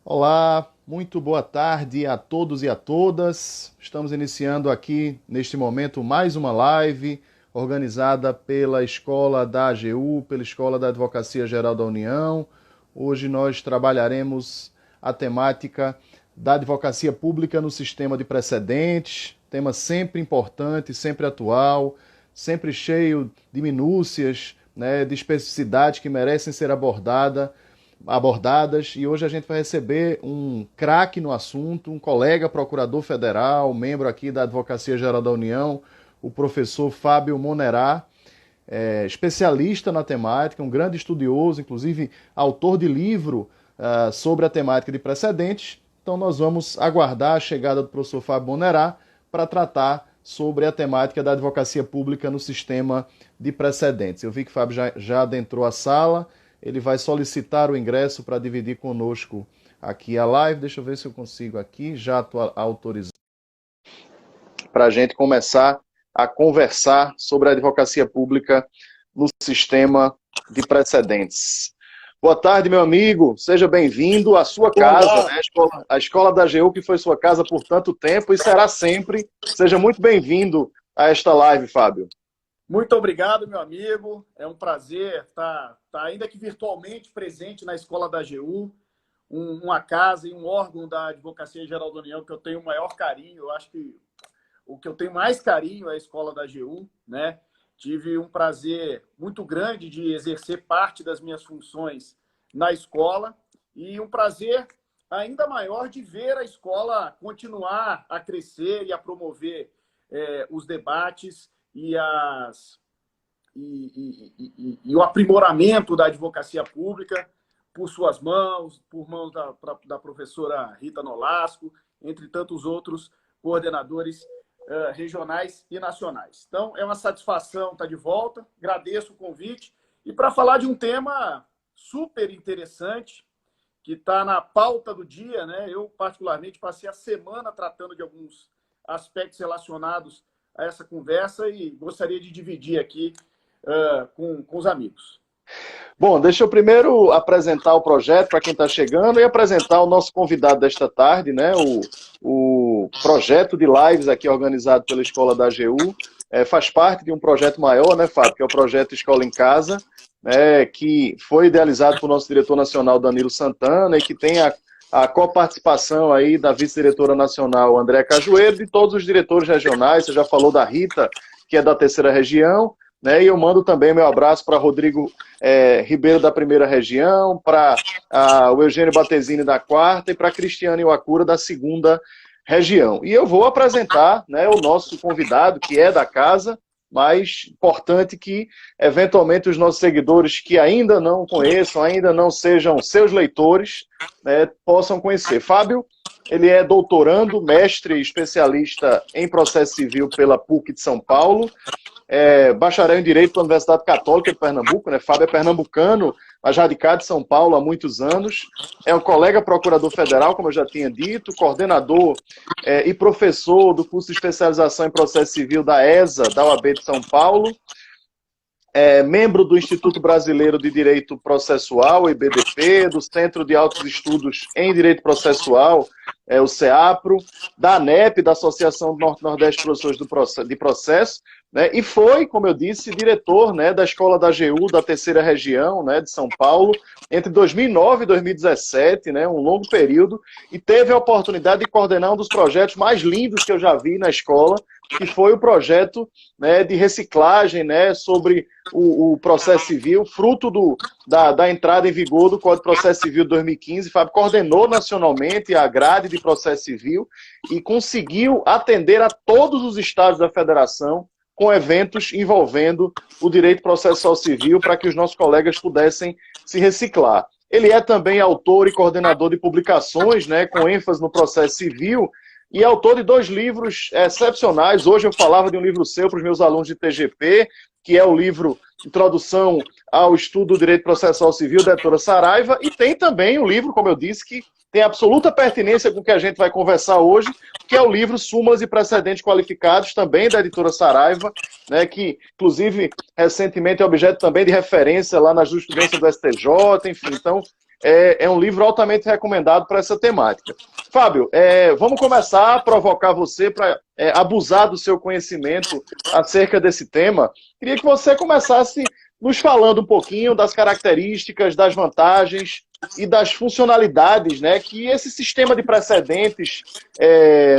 Olá, muito boa tarde a todos e a todas. Estamos iniciando aqui, neste momento, mais uma live organizada pela Escola da AGU, pela Escola da Advocacia Geral da União. Hoje nós trabalharemos a temática da advocacia pública no sistema de precedentes, tema sempre importante, sempre atual, sempre cheio de minúcias, né, de especificidades que merecem ser abordadas, e hoje a gente vai receber um craque no assunto, um colega procurador federal, membro aqui da Advocacia Geral da União, o professor Fábio Monerá, especialista na temática, um grande estudioso, inclusive autor de livro sobre a temática de precedentes. Então nós vamos aguardar a chegada do professor Fábio Monerá para tratar sobre a temática da advocacia pública no sistema de precedentes. Eu vi que o Fábio já adentrou a sala. Ele vai solicitar o ingresso para dividir conosco aqui a live. Deixa eu ver se eu consigo aqui, já autorizar, para a gente começar a conversar sobre a advocacia pública no sistema de precedentes. Boa tarde, meu amigo. Seja bem-vindo à sua casa, né? A escola da AGU, que foi sua casa por tanto tempo e será sempre. Seja muito bem-vindo a esta live, Fábio. Muito obrigado, meu amigo. É um prazer estar ainda que virtualmente presente na Escola da AGU, uma casa e um órgão da Advocacia Geral da União que eu tenho o maior carinho. Eu acho que o que eu tenho mais carinho é a Escola da AGU, né? Tive um prazer muito grande de exercer parte das minhas funções na escola e um prazer ainda maior de ver a escola continuar a crescer e a promover os debates e o aprimoramento da advocacia pública por suas mãos, por mãos da professora Rita Nolasco, entre tantos outros coordenadores regionais e nacionais. Então, é uma satisfação estar de volta, agradeço o convite, e para falar de um tema super interessante, que está na pauta do dia, né? Eu, particularmente, passei a semana tratando de alguns aspectos relacionados a essa conversa e gostaria de dividir aqui com os amigos. Bom, deixa eu primeiro apresentar o projeto para quem está chegando e apresentar o nosso convidado desta tarde, né? O projeto de lives aqui organizado pela Escola da AGU faz parte de um projeto maior, né, Fábio? Que é o projeto Escola em Casa, né, que foi idealizado por nosso diretor nacional Danilo Santana e que tem a coparticipação aí da vice-diretora nacional Andréa Cajueiro, de todos os diretores regionais. Você já falou da Rita, que é da terceira região, né? E eu mando também meu abraço para Rodrigo Ribeiro da primeira região, para o Eugênio Batesini da quarta e para Cristiane Iwakura da segunda região. E eu vou apresentar, né, o nosso convidado, que é da casa, mas importante que, eventualmente, os nossos seguidores que ainda não conheçam, ainda não sejam seus leitores, né, possam conhecer. Fábio, ele é doutorando, mestre e especialista em processo civil pela PUC de São Paulo, bacharel em Direito pela Universidade Católica de Pernambuco, né? Fábio é pernambucano, mas radicado em São Paulo há muitos anos. É um colega procurador federal, como eu já tinha dito, coordenador e professor do curso de especialização em processo civil da ESA, da UAB de São Paulo. Membro do Instituto Brasileiro de Direito Processual, IBDP, do Centro de Altos Estudos em Direito Processual, o CEAPRO, da ANEP, da Associação do Norte-Nordeste de Professores de Processo, né, e foi, como eu disse, diretor, né, da Escola da AGU, da terceira região, né, de São Paulo, entre 2009 e 2017, né, um longo período, e teve a oportunidade de coordenar um dos projetos mais lindos que eu já vi na escola, que foi o projeto, né, de reciclagem, né, sobre o processo civil, fruto da entrada em vigor do Código de Processo Civil de 2015. Fábio coordenou nacionalmente a grade de processo civil e conseguiu atender a todos os estados da federação com eventos envolvendo o direito processual civil para que os nossos colegas pudessem se reciclar. Ele é também autor e coordenador de publicações, né, com ênfase no processo civil, e autor de 2 livros excepcionais. Hoje eu falava de um livro seu para os meus alunos de TGP, que é o livro Introdução ao Estudo do Direito Processual Civil, da editora Saraiva, e tem também o livro, como eu disse, que tem absoluta pertinência com o que a gente vai conversar hoje, que é o livro Súmulas e Precedentes Qualificados, também da editora Saraiva, né, que, inclusive, recentemente é objeto também de referência lá na jurisprudência do STJ, enfim. Então, é um livro altamente recomendado para essa temática. Fábio, vamos começar a provocar você para abusar do seu conhecimento acerca desse tema. Queria que você começasse nos falando um pouquinho das características, das vantagens e das funcionalidades, né, que esse sistema de precedentes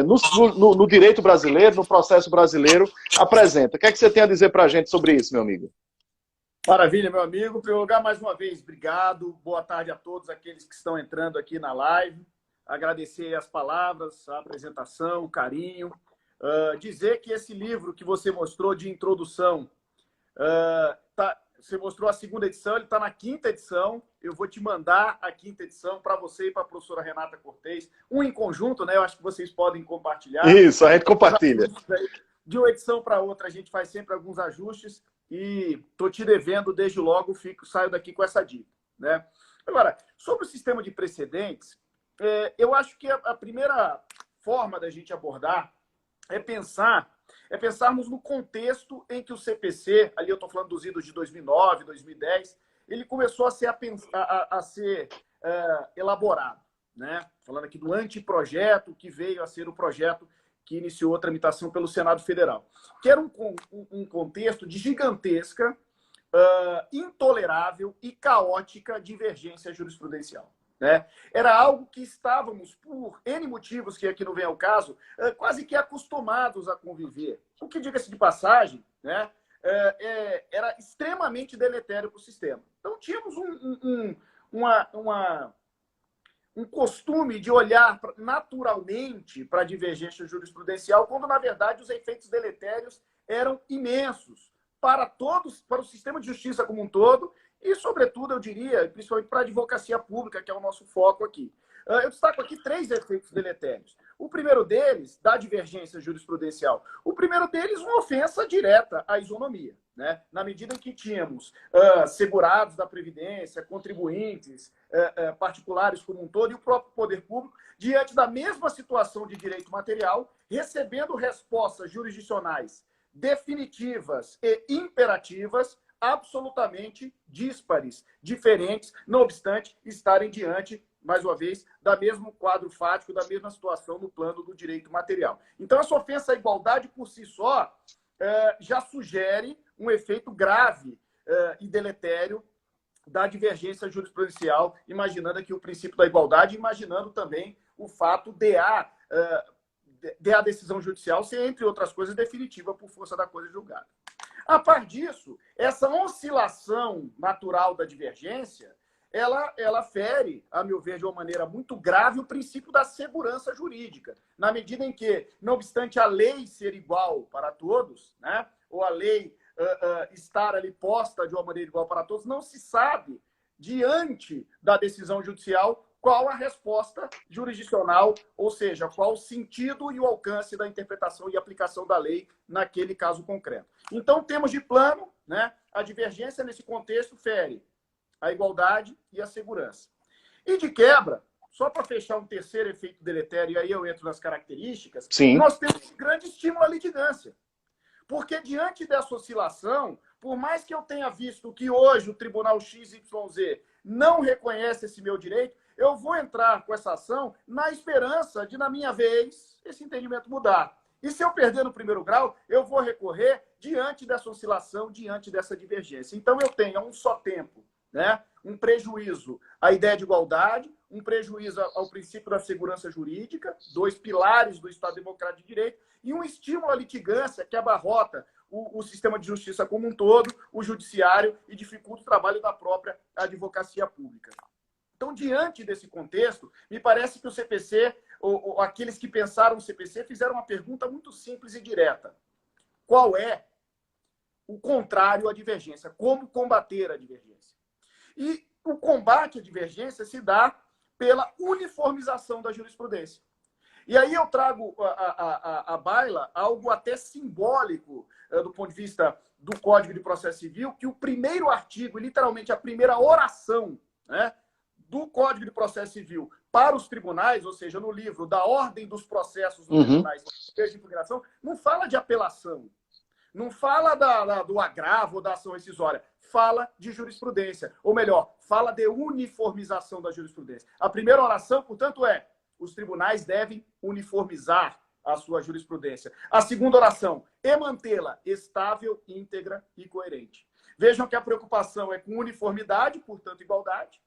no direito brasileiro, no processo brasileiro, apresenta. O que é que você tem a dizer para a gente sobre isso, meu amigo? Maravilha, meu amigo. Em primeiro lugar, mais uma vez, obrigado. Boa tarde a todos aqueles que estão entrando aqui na live. Agradecer as palavras, a apresentação, o carinho. Dizer que esse livro que você mostrou de introdução, você mostrou a segunda edição, ele está na quinta edição. Eu vou te mandar a quinta edição para você e para a professora Renata Cortez. Em conjunto, né? Eu acho que vocês podem compartilhar. Isso, a gente compartilha. De uma edição para outra, a gente faz sempre alguns ajustes. E estou te devendo, desde logo, saio daqui com essa dica, né? Agora, sobre o sistema de precedentes, eu acho que a primeira forma da gente abordar é pensarmos no contexto em que o CPC, ali eu estou falando dos idos de 2009, 2010, ele começou a ser elaborado, né? Falando aqui do anteprojeto, que veio a ser o projeto que iniciou a tramitação pelo Senado Federal, que era um contexto de gigantesca, intolerável e caótica divergência jurisprudencial, né? Era algo que estávamos, por N motivos, que aqui não vem ao caso, quase que acostumados a conviver. O que, diga-se de passagem, né, era extremamente deletério para o sistema. Então, tínhamos um costume de olhar naturalmente para a divergência jurisprudencial, quando, na verdade, os efeitos deletérios eram imensos para o sistema de justiça como um todo e, sobretudo, eu diria, principalmente para a advocacia pública, que é o nosso foco aqui. Eu destaco aqui 3 efeitos deletérios. O primeiro deles, da divergência jurisprudencial, o primeiro deles, uma ofensa direta à isonomia, né? Na medida em que tínhamos segurados da Previdência, contribuintes, particulares como um todo, e o próprio poder público, diante da mesma situação de direito material, recebendo respostas jurisdicionais definitivas e imperativas, absolutamente díspares, diferentes, não obstante estarem diante, mais uma vez, do mesmo quadro fático, da mesma situação no plano do direito material. Então, essa ofensa à igualdade, por si só, já sugere um efeito grave e deletério da divergência jurisprudencial, imaginando aqui o princípio da igualdade, imaginando também o fato de a decisão judicial ser, entre outras coisas, definitiva por força da coisa julgada. A par disso, essa oscilação natural da divergência, ela fere, a meu ver, de uma maneira muito grave, o princípio da segurança jurídica, na medida em que, não obstante a lei ser igual para todos, né, ou a lei estar ali posta de uma maneira igual para todos, não se sabe, diante da decisão judicial, qual a resposta jurisdicional, ou seja, qual o sentido e o alcance da interpretação e aplicação da lei naquele caso concreto. Então, temos de plano, né, a divergência nesse contexto fere a igualdade e a segurança. E de quebra, só para fechar um terceiro efeito deletério, e aí eu entro nas características, Sim. Nós temos um grande estímulo à litigância. Porque diante dessa oscilação, por mais que eu tenha visto que hoje o Tribunal XYZ não reconhece esse meu direito, eu vou entrar com essa ação na esperança de, na minha vez, esse entendimento mudar. E se eu perder no primeiro grau, eu vou recorrer diante dessa oscilação, diante dessa divergência. Então, eu tenho, a um só tempo, né, um prejuízo à ideia de igualdade, um prejuízo ao princípio da segurança jurídica, 2 pilares do Estado Democrático de Direito, e um estímulo à litigância que abarrota o sistema de justiça como um todo, o judiciário, e dificulta o trabalho da própria advocacia pública. Então, diante desse contexto, me parece que o CPC, ou aqueles que pensaram o CPC, fizeram uma pergunta muito simples e direta. Qual é o contrário à divergência? Como combater a divergência? E o combate à divergência se dá pela uniformização da jurisprudência. E aí eu trago à baila algo até simbólico do ponto de vista do Código de Processo Civil, que o primeiro artigo, literalmente a primeira oração, né, do Código de Processo Civil para os tribunais, ou seja, no livro da Ordem dos Processos dos Tribunais de Impugnação, não fala de apelação. Não fala do agravo ou da ação rescisória. Fala de jurisprudência. Ou melhor, fala de uniformização da jurisprudência. A primeira oração, portanto, é: os tribunais devem uniformizar a sua jurisprudência. A segunda oração é mantê-la estável, íntegra e coerente. Vejam que a preocupação é com uniformidade, portanto, igualdade.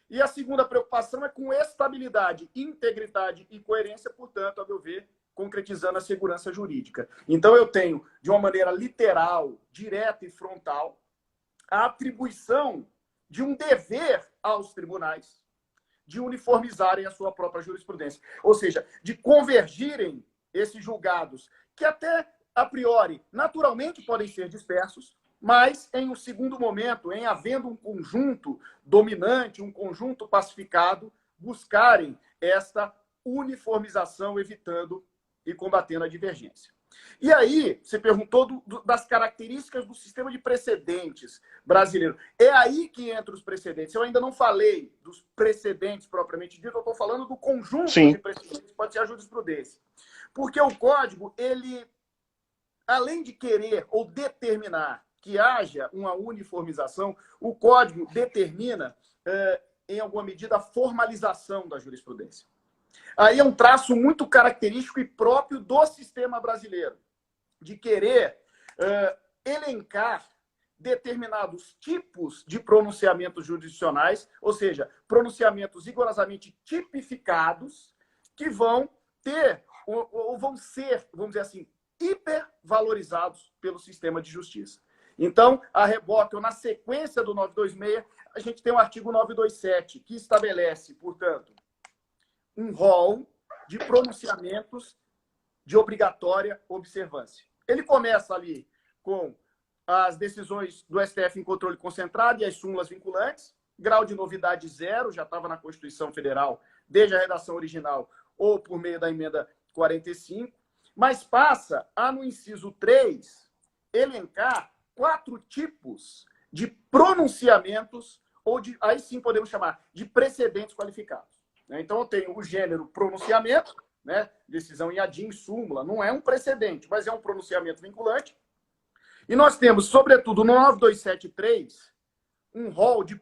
E a segunda preocupação é com estabilidade, integridade e coerência, portanto, a meu ver, concretizando a segurança jurídica. Então, eu tenho, de uma maneira literal, direta e frontal, a atribuição de um dever aos tribunais de uniformizarem a sua própria jurisprudência. Ou seja, de convergirem esses julgados, que até, a priori, naturalmente podem ser dispersos, mas, em um segundo momento, em havendo um conjunto dominante, um conjunto pacificado, buscarem esta uniformização, evitando e combatendo a divergência. E aí, você perguntou das características do sistema de precedentes brasileiro. É aí que entra os precedentes. Eu ainda não falei dos precedentes propriamente dito, eu estou falando do conjunto de precedentes que pode ser a jurisprudência. Porque o Código, ele, além de querer ou determinar que haja uma uniformização, o Código determina, em alguma medida, a formalização da jurisprudência. Aí é um traço muito característico e próprio do sistema brasileiro, de querer elencar determinados tipos de pronunciamentos jurisdicionais, ou seja, pronunciamentos rigorosamente tipificados, que vão ter, ou vão ser, vamos dizer assim, hipervalorizados pelo sistema de justiça. Então, a reboque, ou na sequência do 926, a gente tem o artigo 927, que estabelece, portanto, um rol de pronunciamentos de obrigatória observância. Ele começa ali com as decisões do STF em controle concentrado e as súmulas vinculantes, grau de novidade 0, já estava na Constituição Federal desde a redação original ou por meio da emenda 45, mas passa a, no inciso 3, elencar 4 tipos de pronunciamentos, ou de, aí sim podemos chamar de precedentes qualificados. Então, eu tenho o gênero pronunciamento, né? Decisão em ADIM, súmula, não é um precedente, mas é um pronunciamento vinculante. E nós temos, sobretudo, no 9273, um rol de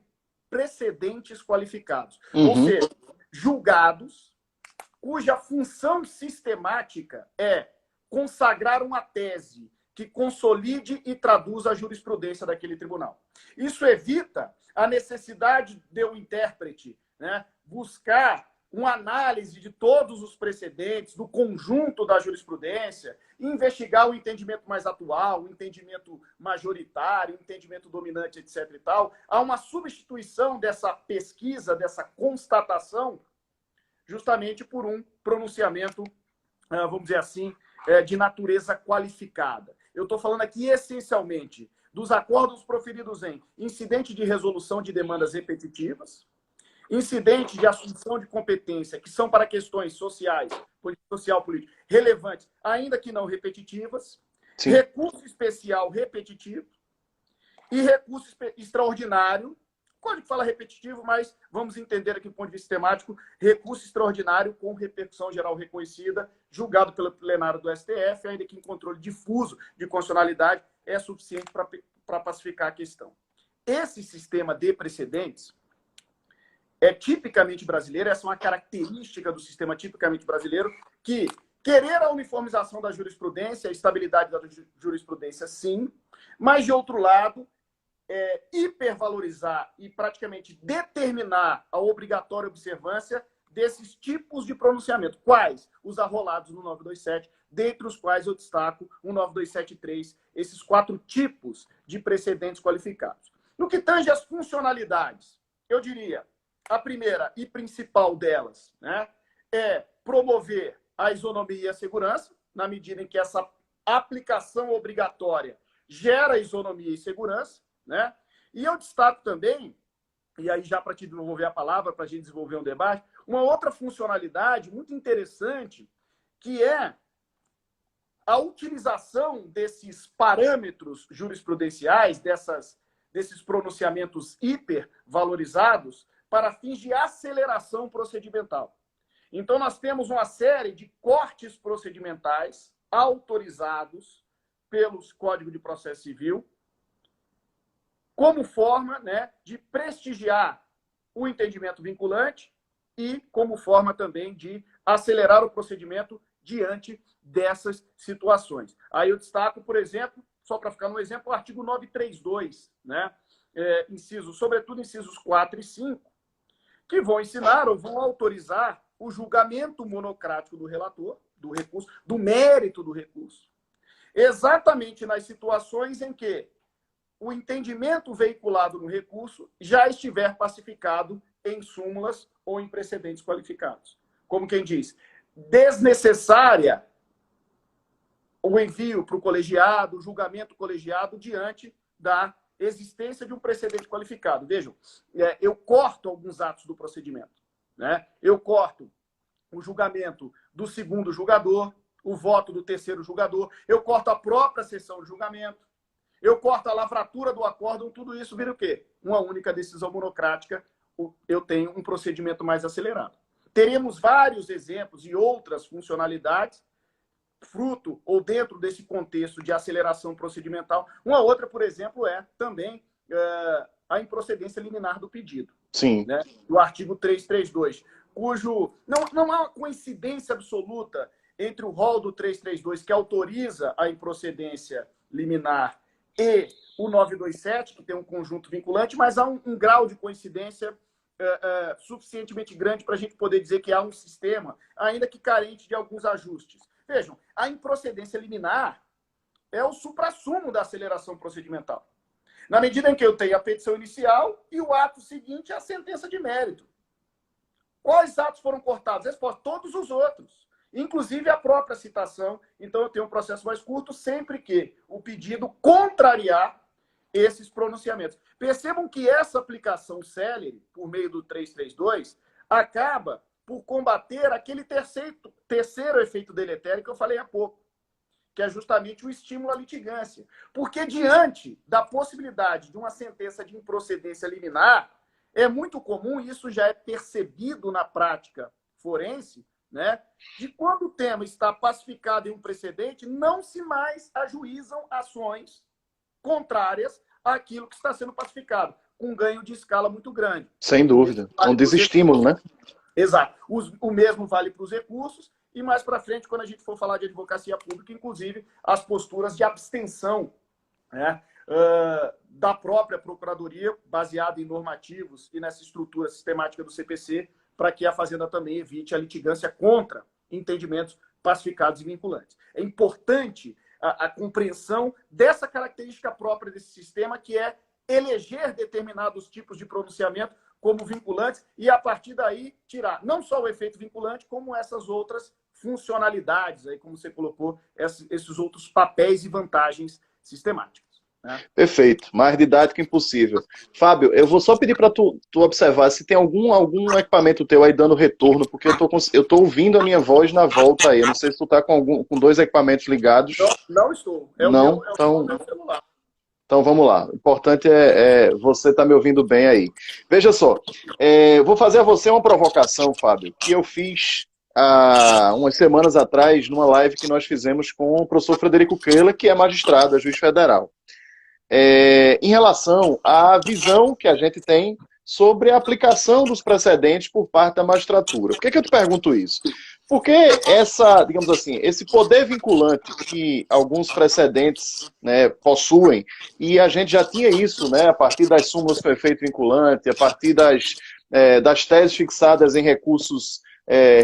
precedentes qualificados. Ou seja, julgados cuja função sistemática é consagrar uma tese que consolide e traduza a jurisprudência daquele tribunal. Isso evita a necessidade de um intérprete, né, buscar uma análise de todos os precedentes, do conjunto da jurisprudência, investigar o entendimento mais atual, o entendimento majoritário, o entendimento dominante, etc. e tal. Há uma substituição dessa pesquisa, dessa constatação, justamente por um pronunciamento, vamos dizer assim, de natureza qualificada. Eu estou falando aqui essencialmente dos acordos proferidos em incidente de resolução de demandas repetitivas, incidentes de assunção de competência, que são para questões sociais, social, político, relevantes, ainda que não repetitivas, sim, recurso especial repetitivo e recurso extraordinário. O Código fala repetitivo, mas vamos entender aqui do ponto de vista temático, recurso extraordinário com repercussão geral reconhecida, julgado pelo plenário do STF, ainda que em controle difuso de constitucionalidade, é suficiente para pacificar a questão. Esse sistema de precedentes é tipicamente brasileiro, essa é uma característica do sistema tipicamente brasileiro, que querer a uniformização da jurisprudência, a estabilidade da jurisprudência, sim, mas, de outro lado, hipervalorizar e praticamente determinar a obrigatória observância desses tipos de pronunciamento. Quais? Os arrolados no 927, dentre os quais eu destaco o 9273, esses 4 tipos de precedentes qualificados. No que tange às funcionalidades, eu diria, a primeira e principal delas, né, é promover a isonomia e a segurança, na medida em que essa aplicação obrigatória gera isonomia e segurança, né? E eu destaco também, e aí já para te devolver a palavra, para a gente desenvolver um debate, uma outra funcionalidade muito interessante, que é a utilização desses parâmetros jurisprudenciais, desses pronunciamentos hipervalorizados, para fins de aceleração procedimental. Então, nós temos uma série de cortes procedimentais autorizados pelos Códigos de Processo Civil, como forma, né, de prestigiar o entendimento vinculante e como forma também de acelerar o procedimento diante dessas situações. Aí eu destaco, por exemplo, só para ficar no exemplo, o artigo 932, né, sobretudo incisos 4 e 5, que vão ensinar ou vão autorizar o julgamento monocrático do relator, do recurso, do mérito do recurso, exatamente nas situações em que o entendimento veiculado no recurso já estiver pacificado em súmulas ou em precedentes qualificados. Como quem diz, desnecessária o envio para o colegiado, o julgamento colegiado diante da existência de um precedente qualificado. Vejam, eu corto alguns atos do procedimento, né? Eu corto o julgamento do segundo julgador, o voto do terceiro julgador, eu corto a própria sessão de julgamento, eu corto a lavratura do acórdão, tudo isso vira o quê? Uma única decisão monocrática, eu tenho um procedimento mais acelerado. Teremos vários exemplos e outras funcionalidades, fruto ou dentro desse contexto de aceleração procedimental. Uma outra, por exemplo, é também a improcedência liminar do pedido. Sim. Né? Do artigo 332, cujo não há uma coincidência absoluta entre o rol do 332, que autoriza a improcedência liminar, e o 927, que tem um conjunto vinculante, mas há um grau de coincidência suficientemente grande para a gente poder dizer que há um sistema, ainda que carente de alguns ajustes. Vejam, a improcedência liminar é o suprassumo da aceleração procedimental. Na medida em que eu tenho a petição inicial e o ato seguinte é a sentença de mérito. Quais atos foram cortados? Resposta, todos os outros. Inclusive a própria citação. Então eu tenho um processo mais curto sempre que o pedido contrariar esses pronunciamentos. Percebam que essa aplicação célere, por meio do 332, acaba por combater aquele terceiro efeito deletério que eu falei há pouco, que é justamente o estímulo à litigância. Porque diante da possibilidade de uma sentença de improcedência liminar, é muito comum, e isso já é percebido na prática forense, né, de quando o tema está pacificado em um precedente, não se mais ajuizam ações contrárias àquilo que está sendo pacificado, com um ganho de escala muito grande. Sem dúvida. Um desestímulo, né? Exato. O mesmo vale para os recursos, e mais para frente, quando a gente for falar de advocacia pública, inclusive as posturas de abstenção, né, da própria Procuradoria, baseada em normativos e nessa estrutura sistemática do CPC, para que a Fazenda também evite a litigância contra entendimentos pacificados e vinculantes. É importante a compreensão dessa característica própria desse sistema, que é eleger determinados tipos de pronunciamento como vinculantes e, a partir daí, tirar não só o efeito vinculante, como essas outras funcionalidades, aí, como você colocou, esses outros papéis e vantagens sistemáticas. Né? Perfeito, mais didático impossível. Fábio, eu vou só pedir para tu observar se tem algum equipamento teu aí dando retorno, porque eu tô ouvindo a minha voz na volta aí. Eu não sei se tu tá com dois equipamentos ligados. Não estou. Não? Então, meu celular. Então vamos lá. O importante é você estar me ouvindo bem aí. Veja só, vou fazer a você uma provocação, Fábio, que eu fiz há umas semanas atrás numa live que nós fizemos com o professor Frederico Keller, que é magistrado, é juiz federal. Em relação à visão que a gente tem sobre a aplicação dos precedentes por parte da magistratura. Por que eu te pergunto isso? Porque digamos assim, esse poder vinculante que alguns precedentes, né, possuem, e a gente já tinha isso, né, a partir das súmulas com efeito vinculante, a partir das teses fixadas em recursos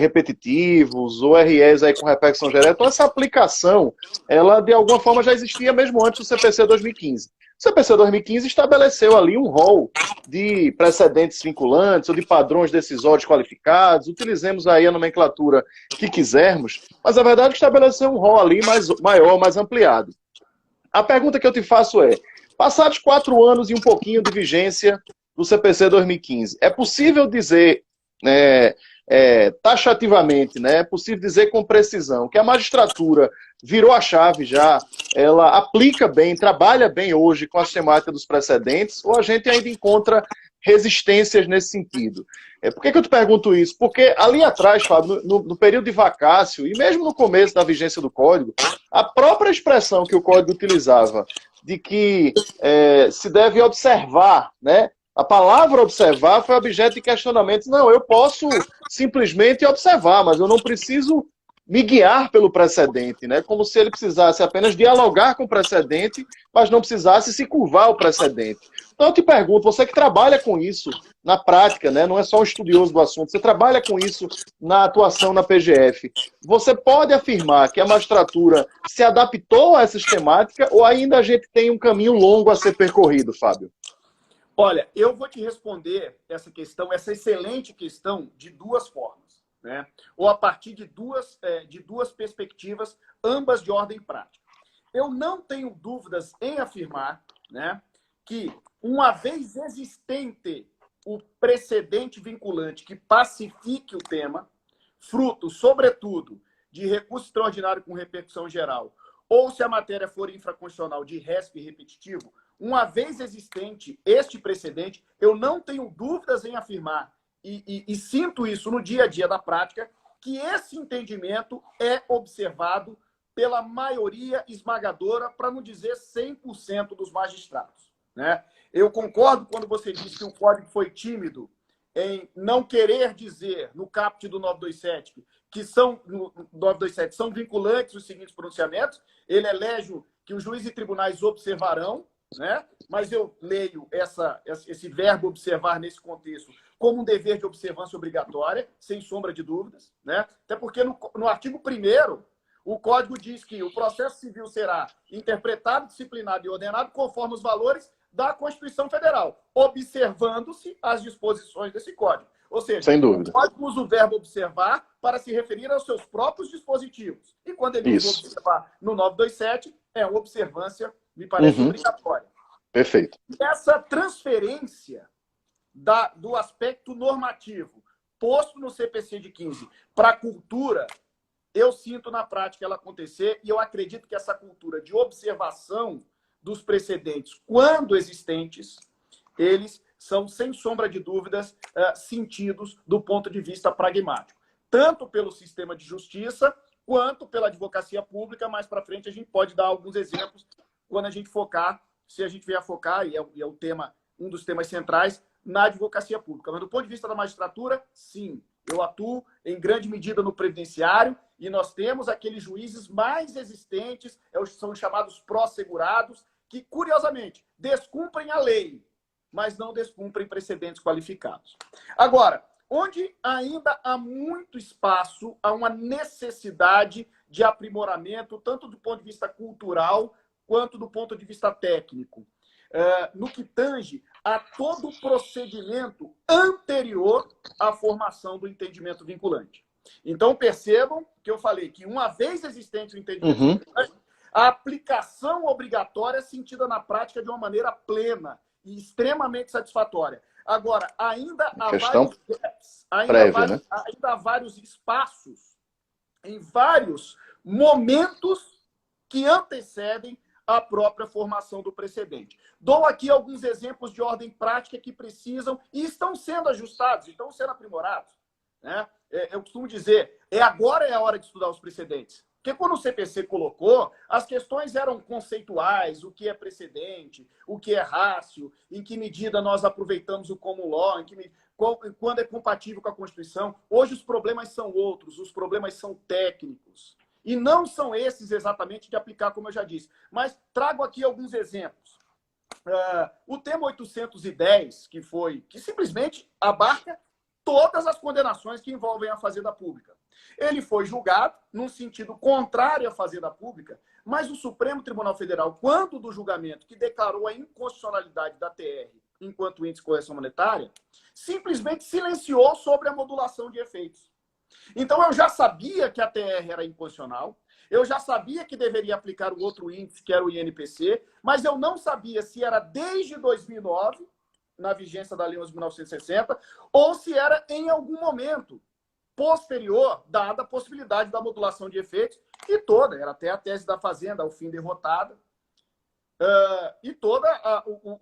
repetitivos, OREs aí com repercussão geral. Então essa aplicação, ela de alguma forma já existia mesmo antes do CPC 2015. O CPC 2015 estabeleceu ali um rol de precedentes vinculantes ou de padrões decisórios qualificados, utilizemos aí a nomenclatura que quisermos, mas a verdade é que estabeleceu um rol ali maior, mais ampliado. A pergunta que eu te faço é, passados 4 anos e um pouquinho de vigência do CPC 2015, é possível dizer taxativamente, né, é possível dizer com precisão que a magistratura virou a chave já, ela aplica bem, trabalha bem hoje com a sistemática dos precedentes, ou a gente ainda encontra resistências nesse sentido. Por que eu te pergunto isso? Porque ali atrás, Fábio, no período de vacácio, e mesmo no começo da vigência do código, a própria expressão que o código utilizava de que se deve observar, né? A palavra observar foi objeto de questionamento. Não, eu posso simplesmente observar, mas eu não preciso me guiar pelo precedente, né? Como se ele precisasse apenas dialogar com o precedente, mas não precisasse se curvar ao precedente. Então eu te pergunto, você que trabalha com isso na prática, né? Não é só um estudioso do assunto, você trabalha com isso na atuação na PGF. Você pode afirmar que a magistratura se adaptou a essa sistemática ou ainda a gente tem um caminho longo a ser percorrido, Fábio? Olha, eu vou te responder essa questão, essa excelente questão, de duas formas, né? Ou a partir de duas perspectivas, ambas de ordem prática. Eu não tenho dúvidas em afirmar, né, que, uma vez existente o precedente vinculante que pacifique o tema, fruto, sobretudo, de recurso extraordinário com repercussão geral, ou se a matéria for infraconstitucional de RESP repetitivo, uma vez existente este precedente, eu não tenho dúvidas em afirmar, e sinto isso no dia a dia da prática, que esse entendimento é observado pela maioria esmagadora, para não dizer 100% dos magistrados, né? Eu concordo quando você diz que o código foi tímido em não querer dizer, no caput do 927, que no 927 são vinculantes os seguintes pronunciamentos. Ele elege que os juízes e tribunais observarão, né? Mas eu leio esse verbo observar nesse contexto como um dever de observância obrigatória, sem sombra de dúvidas, né? Até porque no artigo 1º, o Código diz que o processo civil será interpretado, disciplinado e ordenado conforme os valores da Constituição Federal, observando-se as disposições desse Código. Ou seja, sem dúvida, o Código usa o verbo observar para se referir aos seus próprios dispositivos. E quando ele usa observar no 927, é uma observância, me parece, obrigatória. Perfeito. E essa transferência do aspecto normativo posto no CPC de 15 para a cultura, eu sinto na prática ela acontecer, e eu acredito que essa cultura de observação dos precedentes, quando existentes, eles são, sem sombra de dúvidas, sentidos do ponto de vista pragmático. Tanto pelo sistema de justiça, quanto pela advocacia pública. Mais para frente a gente pode dar alguns exemplos quando a gente focar, se a gente vier a focar, e é o tema, um dos temas centrais, na advocacia pública. Mas do ponto de vista da magistratura, sim, eu atuo em grande medida no previdenciário, e nós temos aqueles juízes mais existentes, são os chamados pró-segurados, que, curiosamente, descumprem a lei, mas não descumprem precedentes qualificados. Agora, onde ainda há muito espaço, há uma necessidade de aprimoramento, tanto do ponto de vista cultural, quanto do ponto de vista técnico, no que tange a todo o procedimento anterior à formação do entendimento vinculante. Então, percebam que eu falei que, uma vez existente o entendimento vinculante, a aplicação obrigatória é sentida na prática de uma maneira plena e extremamente satisfatória. Agora, ainda há vários gaps, ainda há vários espaços, em vários momentos que antecedem a própria formação do precedente. Dou aqui alguns exemplos de ordem prática que precisam e estão sendo ajustados, estão sendo aprimorados, né? Eu costumo dizer, agora é a hora de estudar os precedentes. Porque quando o CPC colocou, as questões eram conceituais: o que é precedente, o que é rácio, em que medida nós aproveitamos o common law, quando é compatível com a Constituição. Hoje os problemas são outros, os problemas são técnicos. E não são esses exatamente de aplicar, como eu já disse. Mas trago aqui alguns exemplos. O tema 810, que simplesmente abarca todas as condenações que envolvem a Fazenda Pública. Ele foi julgado num sentido contrário à Fazenda Pública, mas o Supremo Tribunal Federal, quando do julgamento que declarou a inconstitucionalidade da TR enquanto índice de correção monetária, simplesmente silenciou sobre a modulação de efeitos. Então, eu já sabia que a TR era inconstitucional, eu já sabia que deveria aplicar o outro índice, que era o INPC, mas eu não sabia se era desde 2009, na vigência da Lei 11.960, ou se era em algum momento posterior, dada a possibilidade da modulação de efeitos, e toda, era até a tese da Fazenda, ao fim derrotada. e todos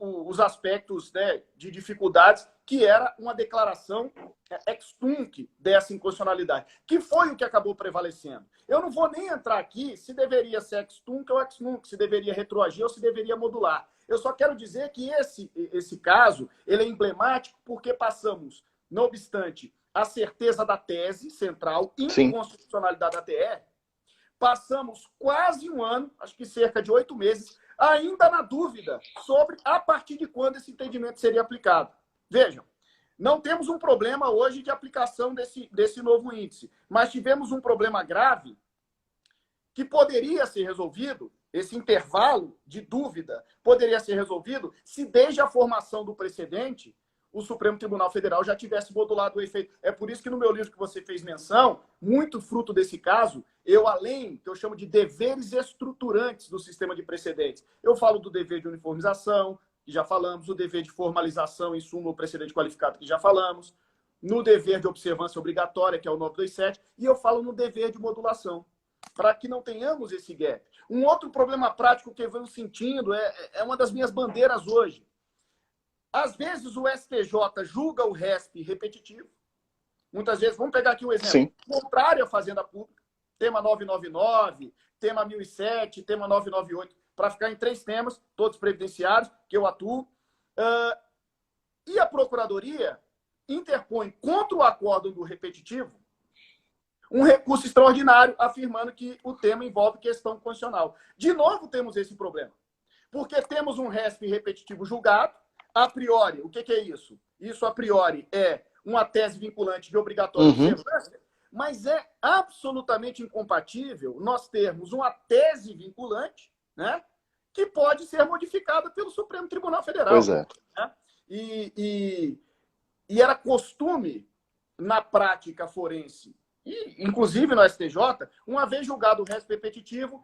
os aspectos, né, de dificuldades, que era uma declaração ex-tunc dessa inconstitucionalidade, que foi o que acabou prevalecendo. Eu não vou nem entrar aqui se deveria ser ex-tunc ou ex-nunc, se deveria retroagir ou se deveria modular. Eu só quero dizer que esse caso ele é emblemático porque passamos, não obstante a certeza da tese central, inconstitucionalidade da TR, passamos quase um ano, acho que cerca de 8 meses, ainda na dúvida sobre a partir de quando esse entendimento seria aplicado. Vejam, não temos um problema hoje de aplicação desse novo índice, mas tivemos um problema grave que poderia ser resolvido, esse intervalo de dúvida poderia ser resolvido se desde a formação do precedente o Supremo Tribunal Federal já tivesse modulado o efeito. É por isso que no meu livro que você fez menção, muito fruto desse caso, eu, além, que eu chamo de deveres estruturantes do sistema de precedentes, eu falo do dever de uniformização, que já falamos, o dever de formalização em súmula precedente qualificado, que já falamos, no dever de observância obrigatória, que é o 927, e eu falo no dever de modulação, para que não tenhamos esse gap. Um outro problema prático que eu venho sentindo é uma das minhas bandeiras hoje. Às vezes o STJ julga o RESP repetitivo. Muitas vezes, vamos pegar aqui um exemplo. Sim. Contrário à Fazenda Pública, tema 999, tema 1007, tema 998, para ficar em 3 temas, todos previdenciários, que eu atuo. E a Procuradoria interpõe contra o acórdão do repetitivo um recurso extraordinário afirmando que o tema envolve questão constitucional. De novo, temos esse problema. Porque temos um RESP repetitivo julgado, a priori, o que é isso? Isso, a priori, é uma tese vinculante de obrigatória observância, mas é absolutamente incompatível nós termos uma tese vinculante, né, que pode ser modificada pelo Supremo Tribunal Federal. Pois é. Né? E era costume, na prática forense, e inclusive no STJ, uma vez julgado o RESP repetitivo,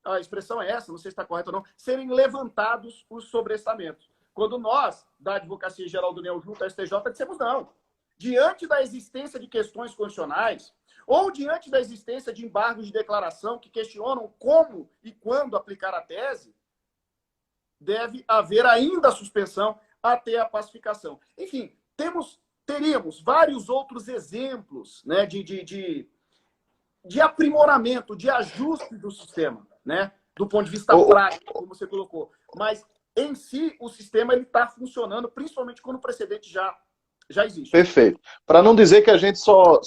a expressão é essa, não sei se está correto ou não, serem levantados os sobrestamentos. Quando nós, da Advocacia Geral da União, junto à STJ, dissemos não. Diante da existência de questões constitucionais, ou diante da existência de embargos de declaração que questionam como e quando aplicar a tese, deve haver ainda a suspensão até a pacificação. Enfim, teríamos vários outros exemplos, né, de aprimoramento, de ajuste do sistema, né, do ponto de vista prático, como você colocou. Mas em si, o sistema está funcionando, principalmente quando o precedente já existe. Perfeito. Para não dizer que a gente só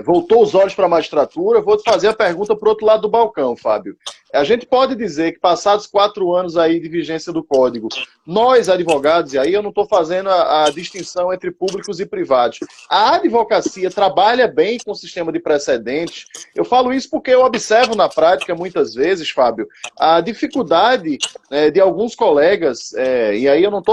voltou os olhos para a magistratura, eu vou te fazer a pergunta para o outro lado do balcão, Fábio. A gente pode dizer que, passados 4 anos aí de vigência do Código, nós, advogados, e aí eu não estou fazendo a distinção entre públicos e privados, a advocacia trabalha bem com o sistema de precedentes. Eu falo isso porque eu observo na prática, muitas vezes, Fábio, a dificuldade de alguns colegas, e aí eu não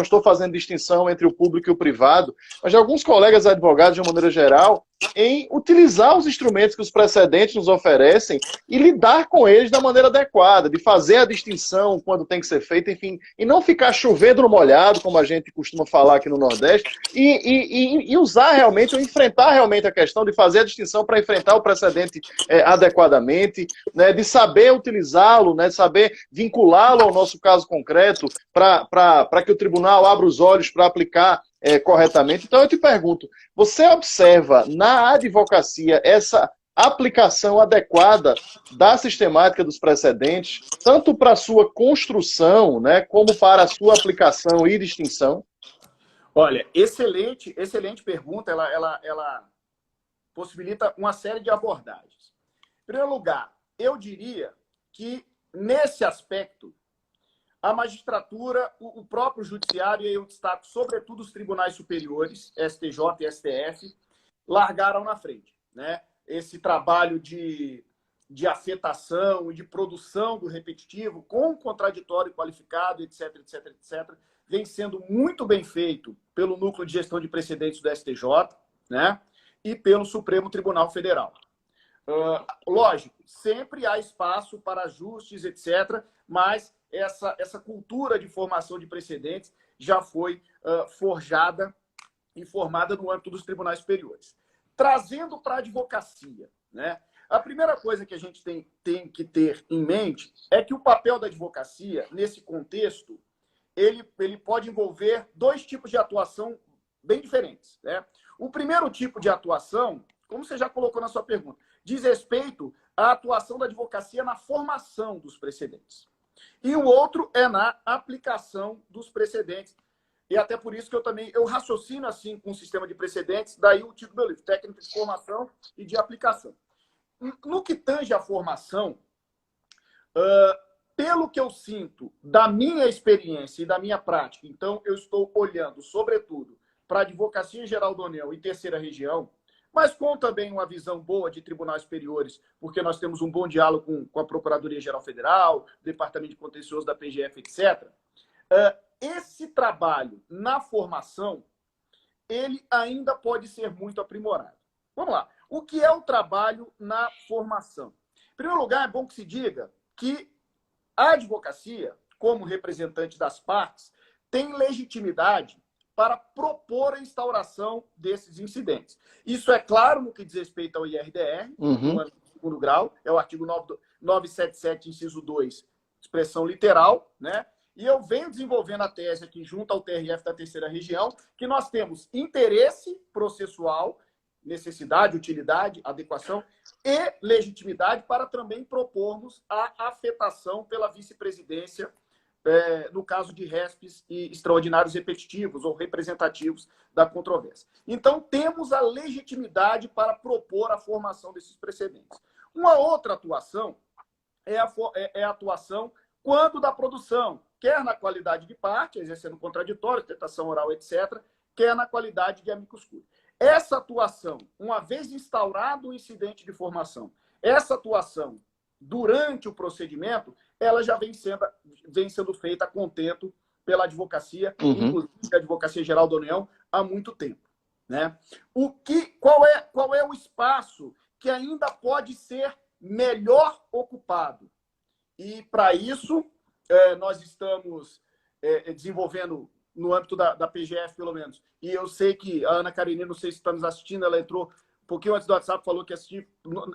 estou fazendo distinção entre o público e o privado, mas de alguns colegas advogados, de uma maneira geral, em utilizar os instrumentos que os precedentes nos oferecem e lidar com eles da maneira adequada, de fazer a distinção quando tem que ser feita, enfim, e não ficar chovendo no molhado, como a gente costuma falar aqui no Nordeste, e usar realmente, ou enfrentar realmente a questão de fazer a distinção para enfrentar o precedente adequadamente, né, de saber utilizá-lo, né, de saber vinculá-lo ao nosso caso concreto, para que o tribunal abra os olhos para aplicar corretamente. Então eu te pergunto, você observa na advocacia essa aplicação adequada da sistemática dos precedentes, tanto para a sua construção, né, como para a sua aplicação e distinção? Olha, excelente pergunta, ela possibilita uma série de abordagens. Em primeiro lugar, eu diria que, nesse aspecto, a magistratura, o próprio judiciário, e eu destaco sobretudo os tribunais superiores, STJ e STF, largaram na frente, né? Esse trabalho de afetação e de produção do repetitivo com contraditório qualificado, etc, etc, etc, vem sendo muito bem feito pelo Núcleo de Gestão de Precedentes do STJ, né? E pelo Supremo Tribunal Federal. Lógico, sempre há espaço para ajustes, etc., mas essa cultura de formação de precedentes já foi forjada e formada no âmbito dos tribunais superiores. Trazendo para a advocacia, né? A primeira coisa que a gente tem que ter em mente é que o papel da advocacia, nesse contexto, ele pode envolver dois tipos de atuação bem diferentes, né? O primeiro tipo de atuação, como você já colocou na sua pergunta, diz respeito à atuação da advocacia na formação dos precedentes. E o outro é na aplicação dos precedentes. E até por isso que eu raciocino assim com o sistema de precedentes, daí o título do meu livro, Técnica de Formação e de Aplicação. No que tange à formação, pelo que eu sinto da minha experiência e da minha prática, então eu estou olhando, sobretudo, para a Advocacia Geral da União e Terceira Região, mas com também uma visão boa de tribunais superiores, porque nós temos um bom diálogo com a Procuradoria-Geral Federal, Departamento de Contencioso da PGF, etc. Esse trabalho na formação, ele ainda pode ser muito aprimorado. Vamos lá. O que é o trabalho na formação? Em primeiro lugar, é bom que se diga que a advocacia, como representante das partes, tem legitimidade para propor a instauração desses incidentes. Isso é claro no que diz respeito ao IRDR, no segundo grau, é o artigo 977, inciso 2, expressão literal, né? E eu venho desenvolvendo a tese aqui junto ao TRF da Terceira Região, que nós temos interesse processual, necessidade, utilidade, adequação e legitimidade para também propormos a afetação pela vice-presidência no caso de RESPs e extraordinários repetitivos ou representativos da controvérsia. Então, temos a legitimidade para propor a formação desses precedentes. Uma outra atuação é a atuação quando da produção, quer na qualidade de parte, exercendo contraditório, tentação oral, etc., quer na qualidade de amicus curiae. Essa atuação, uma vez instaurado o incidente de formação, essa atuação durante o procedimento, ela já vem sendo feita a contento pela advocacia, inclusive a Advocacia Geral da União, há muito tempo, né? Qual é o espaço que ainda pode ser melhor ocupado? E, para isso, nós estamos desenvolvendo, no âmbito da PGF, pelo menos, e eu sei que a Ana Karenina, não sei se está nos assistindo, ela entrou um pouquinho antes do WhatsApp, falou que assistiu.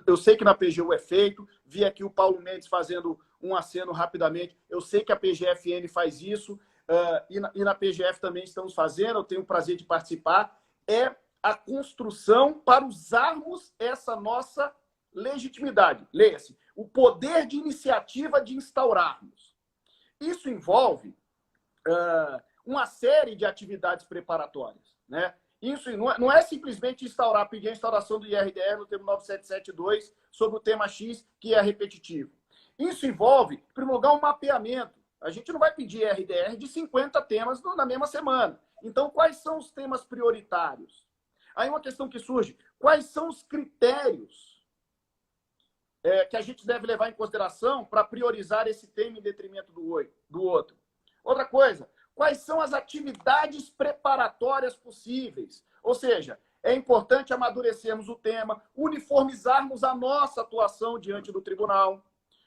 Eu sei que na PGU é feito. Vi aqui o Paulo Mendes fazendo um aceno rapidamente. Eu sei que a PGFN faz isso. E na PGF também estamos fazendo. Eu tenho o prazer de participar. É a construção para usarmos essa nossa legitimidade. Leia-se. O poder de iniciativa de instaurarmos. Isso envolve uma série de atividades preparatórias, né? Isso não é simplesmente pedir a instauração do IRDR no termo 9772 sobre o tema X, que é repetitivo. Isso envolve, em primeiro lugar, um mapeamento. A gente não vai pedir IRDR de 50 temas na mesma semana. Então, quais são os temas prioritários? Aí uma questão que surge, quais são os critérios que a gente deve levar em consideração para priorizar esse tema em detrimento do outro? Outra coisa, quais são as atividades preparatórias possíveis? Ou seja, é importante amadurecermos o tema, uniformizarmos a nossa atuação diante do tribunal,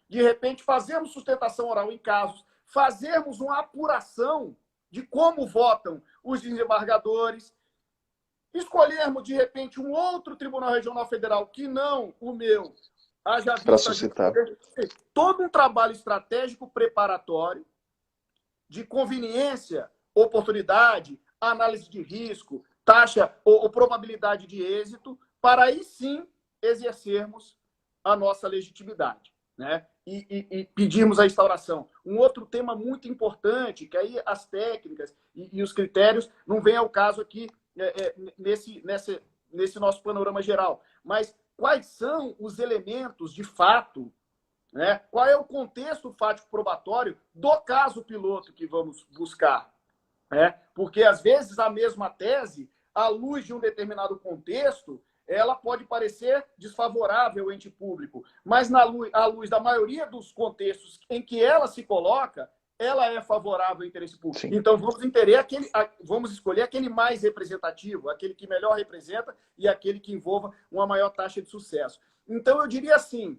de repente fazermos sustentação oral em casos, fazermos uma apuração de como votam os desembargadores, escolhermos, de repente, um outro Tribunal Regional Federal que não o meu, haja vista todo um trabalho estratégico preparatório, de conveniência, oportunidade, análise de risco, taxa ou probabilidade de êxito, para aí sim exercermos a nossa legitimidade, né? E pedirmos a instauração. Um outro tema muito importante, que aí as técnicas e os critérios não vêm ao caso aqui nesse nosso panorama geral, mas quais são os elementos de fato, né? Qual é o contexto fático probatório do caso piloto que vamos buscar? Né? Porque, às vezes, a mesma tese, à luz de um determinado contexto, ela pode parecer desfavorável ao ente público, mas à luz da maioria dos contextos em que ela se coloca, ela é favorável ao interesse público. Sim. Então, vamos escolher aquele mais representativo, aquele que melhor representa e aquele que envolva uma maior taxa de sucesso. Então, eu diria assim,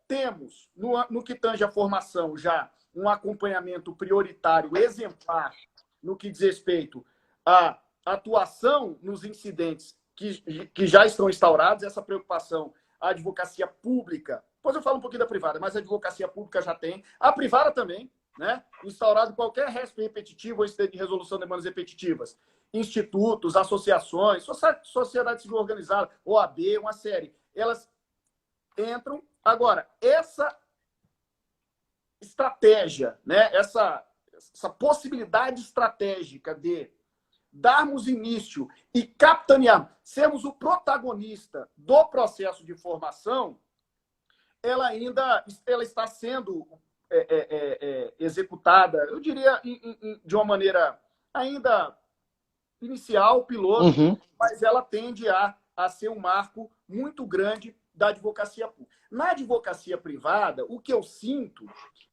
temos, no que tange a formação, já um acompanhamento prioritário, exemplar, no que diz respeito à atuação nos incidentes que já estão instaurados. Essa preocupação a advocacia pública, depois eu falo um pouquinho da privada, mas a advocacia pública já tem, a privada também, né? Instaurado qualquer RESP repetitivo ou incidente de resolução de demandas repetitivas, institutos, associações, sociedade civil organizada, OAB, uma série, elas entram. Agora, essa estratégia, né? essa possibilidade estratégica de darmos início e capitanearmos, sermos o protagonista do processo de formação, ela está sendo executada, eu diria, de uma maneira ainda inicial, piloto, mas ela tende a ser um marco muito grande da advocacia pública. Na advocacia privada, o que eu sinto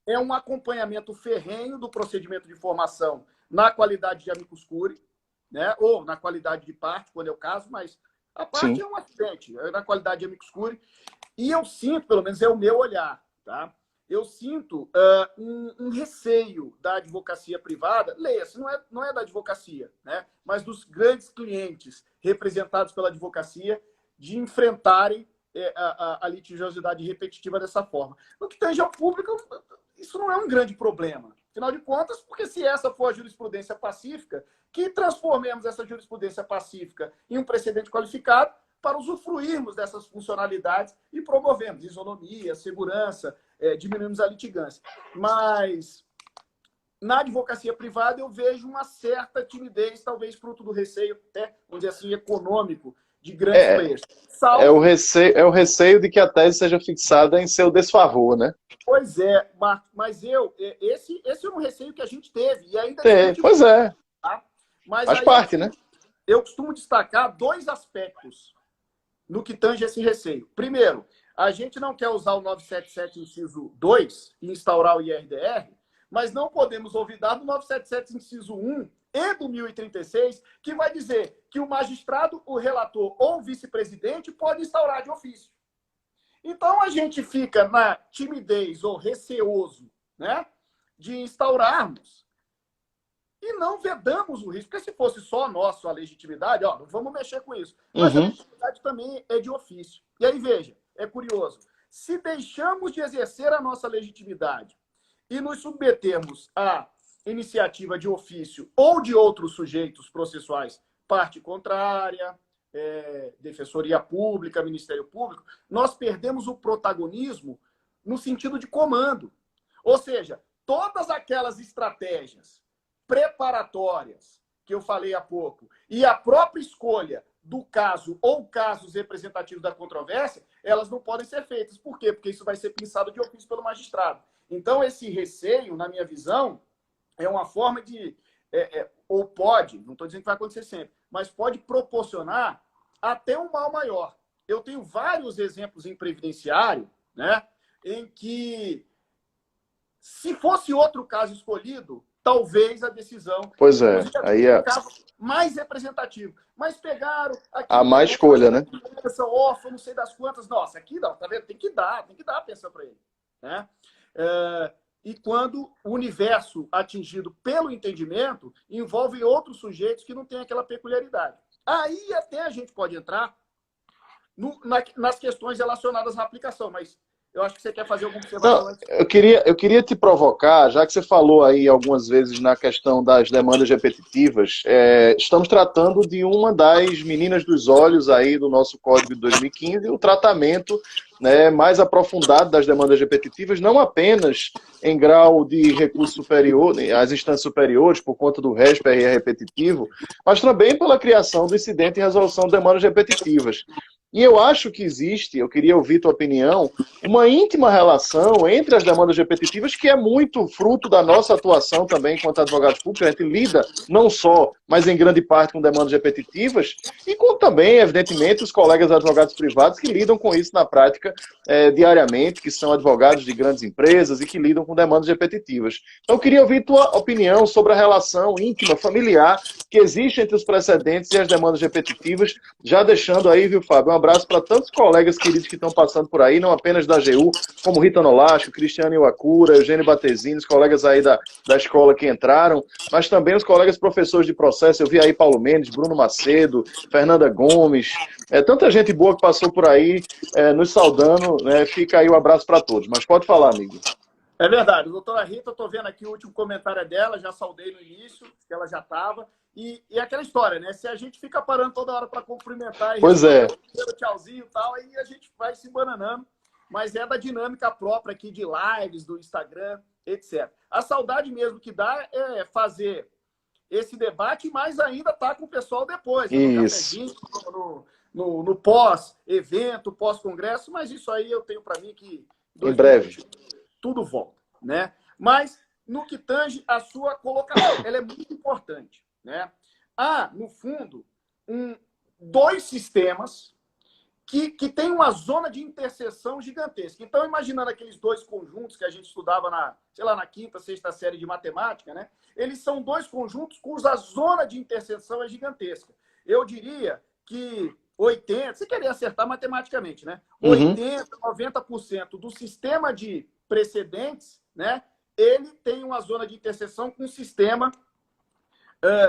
é um acompanhamento ferrenho do procedimento de formação na qualidade de amicus curiae, né? Ou na qualidade de parte, quando é o caso, mas a parte é um acidente, é na qualidade de amicus curiae. E eu sinto, pelo menos é o meu olhar, tá? Eu sinto um receio da advocacia privada, leia-se, não é da advocacia, né? Mas dos grandes clientes representados pela advocacia de enfrentarem a litigiosidade repetitiva dessa forma. No que tange ao público, isso não é um grande problema. Afinal de contas, porque se essa for a jurisprudência pacífica, que transformemos essa jurisprudência pacífica em um precedente qualificado para usufruirmos dessas funcionalidades e promovemos isonomia, segurança, diminuímos a litigância. Mas na advocacia privada eu vejo uma certa timidez, talvez fruto do receio, vamos dizer assim, econômico, de grandes players. É o receio de que a tese seja fixada em seu desfavor, né? Pois é, Marcos, mas esse é um receio que a gente teve. E ainda pois é. Tá? Mas faz parte, né? Eu costumo destacar dois aspectos no que tange esse receio. Primeiro, a gente não quer usar o 977, inciso 2, e instaurar o IRDR, mas não podemos olvidar do 977, inciso 1 e do 1036, que vai dizer que o magistrado, o relator ou o vice-presidente pode instaurar de ofício. Então, a gente fica na timidez ou receoso, né, de instaurarmos e não vedamos o risco. Porque se fosse só nosso a legitimidade, não vamos mexer com isso. Mas a legitimidade também é de ofício. E aí, veja, é curioso. Se deixamos de exercer a nossa legitimidade e nos submetermos à iniciativa de ofício ou de outros sujeitos processuais, parte contrária, Defensoria Pública, Ministério Público, nós perdemos o protagonismo no sentido de comando. Ou seja, todas aquelas estratégias preparatórias que eu falei há pouco e a própria escolha do caso ou casos representativos da controvérsia, elas não podem ser feitas. Por quê? Porque isso vai ser pensado de ofício pelo magistrado. Então, esse receio, na minha visão, é uma forma de... ou pode, não estou dizendo que vai acontecer sempre, mas pode proporcionar até um mal maior. Eu tenho vários exemplos em previdenciário, né, em que, se fosse outro caso escolhido, talvez a decisão... Pois é, aí é... um caso mais representativo. Mas pegaram... A má escolha, né? Órfão, não sei das quantas. Nossa, aqui não, tá vendo? Tem que dar a pensão para ele. Né? E quando o universo atingido pelo entendimento envolve outros sujeitos que não têm aquela peculiaridade. Aí até a gente pode entrar nas questões relacionadas à aplicação, mas eu acho que você quer fazer alguma observação antes. Eu queria te provocar, já que você falou aí algumas vezes na questão das demandas repetitivas, estamos tratando de uma das meninas dos olhos aí do nosso Código de 2015, o tratamento, né, mais aprofundado das demandas repetitivas, não apenas em grau de recurso superior, as instâncias superiores, por conta do RESP repetitivo, mas também pela criação do incidente e resolução de demandas repetitivas. E eu acho que existe, eu queria ouvir tua opinião, uma íntima relação entre as demandas repetitivas, que é muito fruto da nossa atuação também enquanto advogados públicos. A gente lida não só, mas em grande parte com demandas repetitivas, e com também, evidentemente, os colegas advogados privados que lidam com isso na prática diariamente, que são advogados de grandes empresas e que lidam com demandas repetitivas. Então eu queria ouvir tua opinião sobre a relação íntima, familiar, que existe entre os precedentes e as demandas repetitivas, já deixando aí, viu, Fábio, um abraço para tantos colegas queridos que estão passando por aí, não apenas da AGU, como Rita Nolasco, Cristiano Iwakura, Eugênio Batesini, os colegas aí da escola que entraram, mas também os colegas professores de processo. Eu vi aí Paulo Mendes, Bruno Macedo, Fernanda Gomes, tanta gente boa que passou por aí nos saudando, né? Fica aí o abraço para todos. Mas pode falar, amigo. É verdade. Doutora Rita, eu estou vendo aqui o último comentário dela, já saudei no início, que ela já estava. E aquela história, né? Se a gente fica parando toda hora para cumprimentar e pois tchauzinho e tal, aí a gente vai se bananando. Mas é da dinâmica própria aqui de lives, do Instagram, etc. A saudade mesmo que dá é fazer esse debate, mas ainda tá com o pessoal depois. Né? No cafezinho, no pós-evento, pós-congresso, mas isso aí eu tenho para mim que... Em breve. Tudo volta, né? Mas no que tange a sua colocação, ela é muito importante, né? Há, no fundo, dois sistemas que têm uma zona de interseção gigantesca. Então, imaginando aqueles dois conjuntos que a gente estudava na quinta, sexta série de matemática, né? Eles são dois conjuntos cuja zona de interseção é gigantesca. Eu diria que 80%, você queria acertar matematicamente, né? 80%, 90% do sistema de precedentes, né? Ele tem uma zona de interseção com um sistema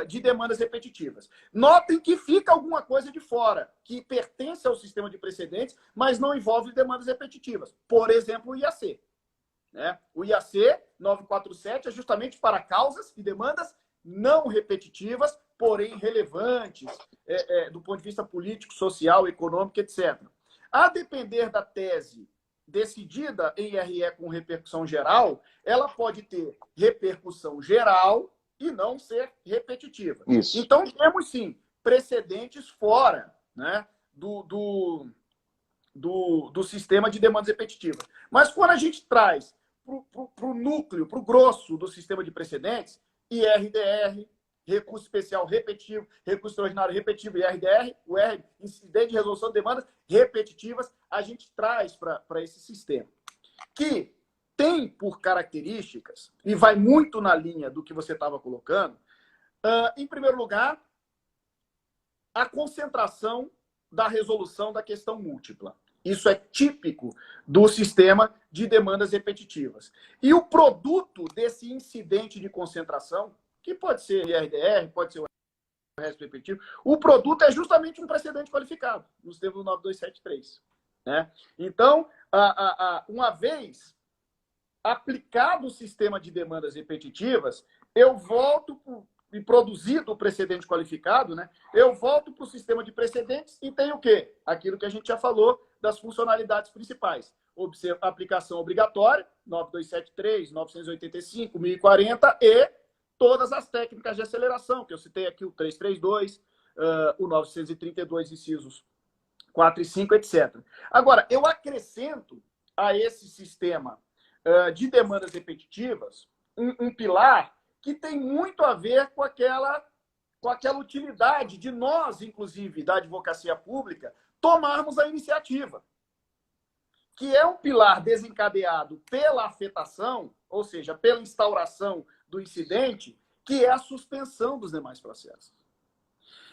de demandas repetitivas. Notem que fica alguma coisa de fora, que pertence ao sistema de precedentes, mas não envolve demandas repetitivas. Por exemplo, o IAC. Né? O IAC 947 é justamente para causas e demandas não repetitivas, porém relevantes do ponto de vista político, social, econômico, etc. A depender da tese decidida em RE com repercussão geral, ela pode ter repercussão geral e não ser repetitiva. Isso. Então, temos, sim, precedentes fora, né, do sistema de demandas repetitivas. Mas quando a gente traz para o núcleo, para o grosso do sistema de precedentes, IRDR, recurso especial repetitivo, recurso extraordinário repetitivo, IRDR, o R, incidente de resolução de demandas repetitivas, a gente traz para esse sistema. Que tem por características, e vai muito na linha do que você estava colocando, em primeiro lugar, a concentração da resolução da questão múltipla. Isso é típico do sistema de demandas repetitivas. E o produto desse incidente de concentração, que pode ser IRDR, pode ser o resto repetitivo, o produto é justamente um precedente qualificado, nos termos do 9273. Né? Então, uma vez aplicado o sistema de demandas repetitivas, eu volto e produzido o precedente qualificado, né? Eu volto para o sistema de precedentes e tenho o quê? Aquilo que a gente já falou das funcionalidades principais. Aplicação obrigatória, 9273, 985, 1040 e todas as técnicas de aceleração, que eu citei aqui, o 332, o 932, incisos 4 e 5, etc. Agora, eu acrescento a esse sistema de demandas repetitivas um pilar que tem muito a ver com aquela utilidade de nós, inclusive, da advocacia pública, tomarmos a iniciativa, que é um pilar desencadeado pela afetação, ou seja, pela instauração do incidente, que é a suspensão dos demais processos.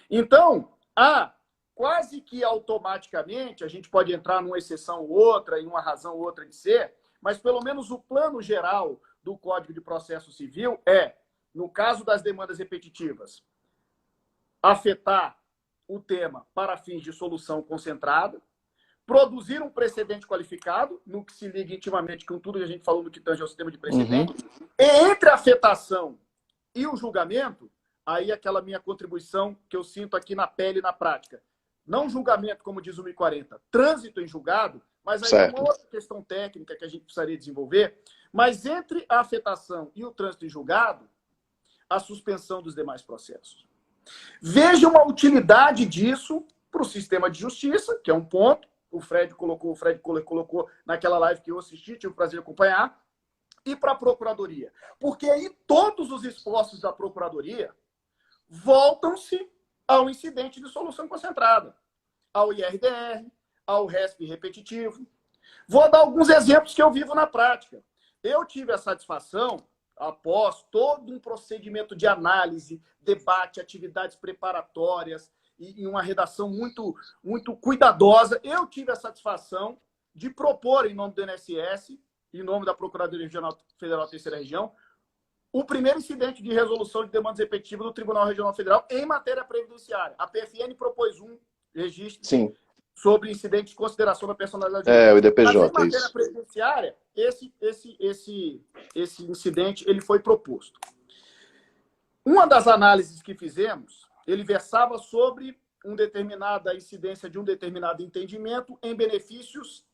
Então, quase que automaticamente, a gente pode entrar numa exceção ou outra, em uma razão ou outra de ser, mas pelo menos o plano geral do Código de Processo Civil é, no caso das demandas repetitivas, afetar o tema para fins de solução concentrada, produzir um precedente qualificado, no que se liga intimamente com tudo que a gente falou no que tange ao sistema de precedente, e entre a afetação e o julgamento, aí aquela minha contribuição que eu sinto aqui na pele e na prática. Não julgamento, como diz o 1040, trânsito em julgado, mas aí é uma outra questão técnica que a gente precisaria desenvolver, mas entre a afetação e o trânsito em julgado, a suspensão dos demais processos. Veja uma utilidade disso para o sistema de justiça, que é um ponto, o Fred colocou naquela live que eu assisti, tive o prazer de acompanhar, e para a Procuradoria. Porque aí todos os esforços da Procuradoria voltam-se ao incidente de solução concentrada, ao IRDR, ao RESP repetitivo. Vou dar alguns exemplos que eu vivo na prática. Eu tive a satisfação, após todo um procedimento de análise, debate, atividades preparatórias, e uma redação muito, muito cuidadosa, eu tive a satisfação de propor, em nome do INSS, em nome da Procuradoria Regional Federal Terceira Região, o primeiro incidente de resolução de demandas repetitivas do Tribunal Regional Federal em matéria previdenciária. A PFN propôs um registros Sim. sobre incidentes de consideração da personalidade O jurídica. IDPJ, Mas em matéria isso. previdenciária, esse incidente ele foi proposto. Uma das análises que fizemos, ele versava sobre uma determinada incidência de um determinado entendimento em benefícios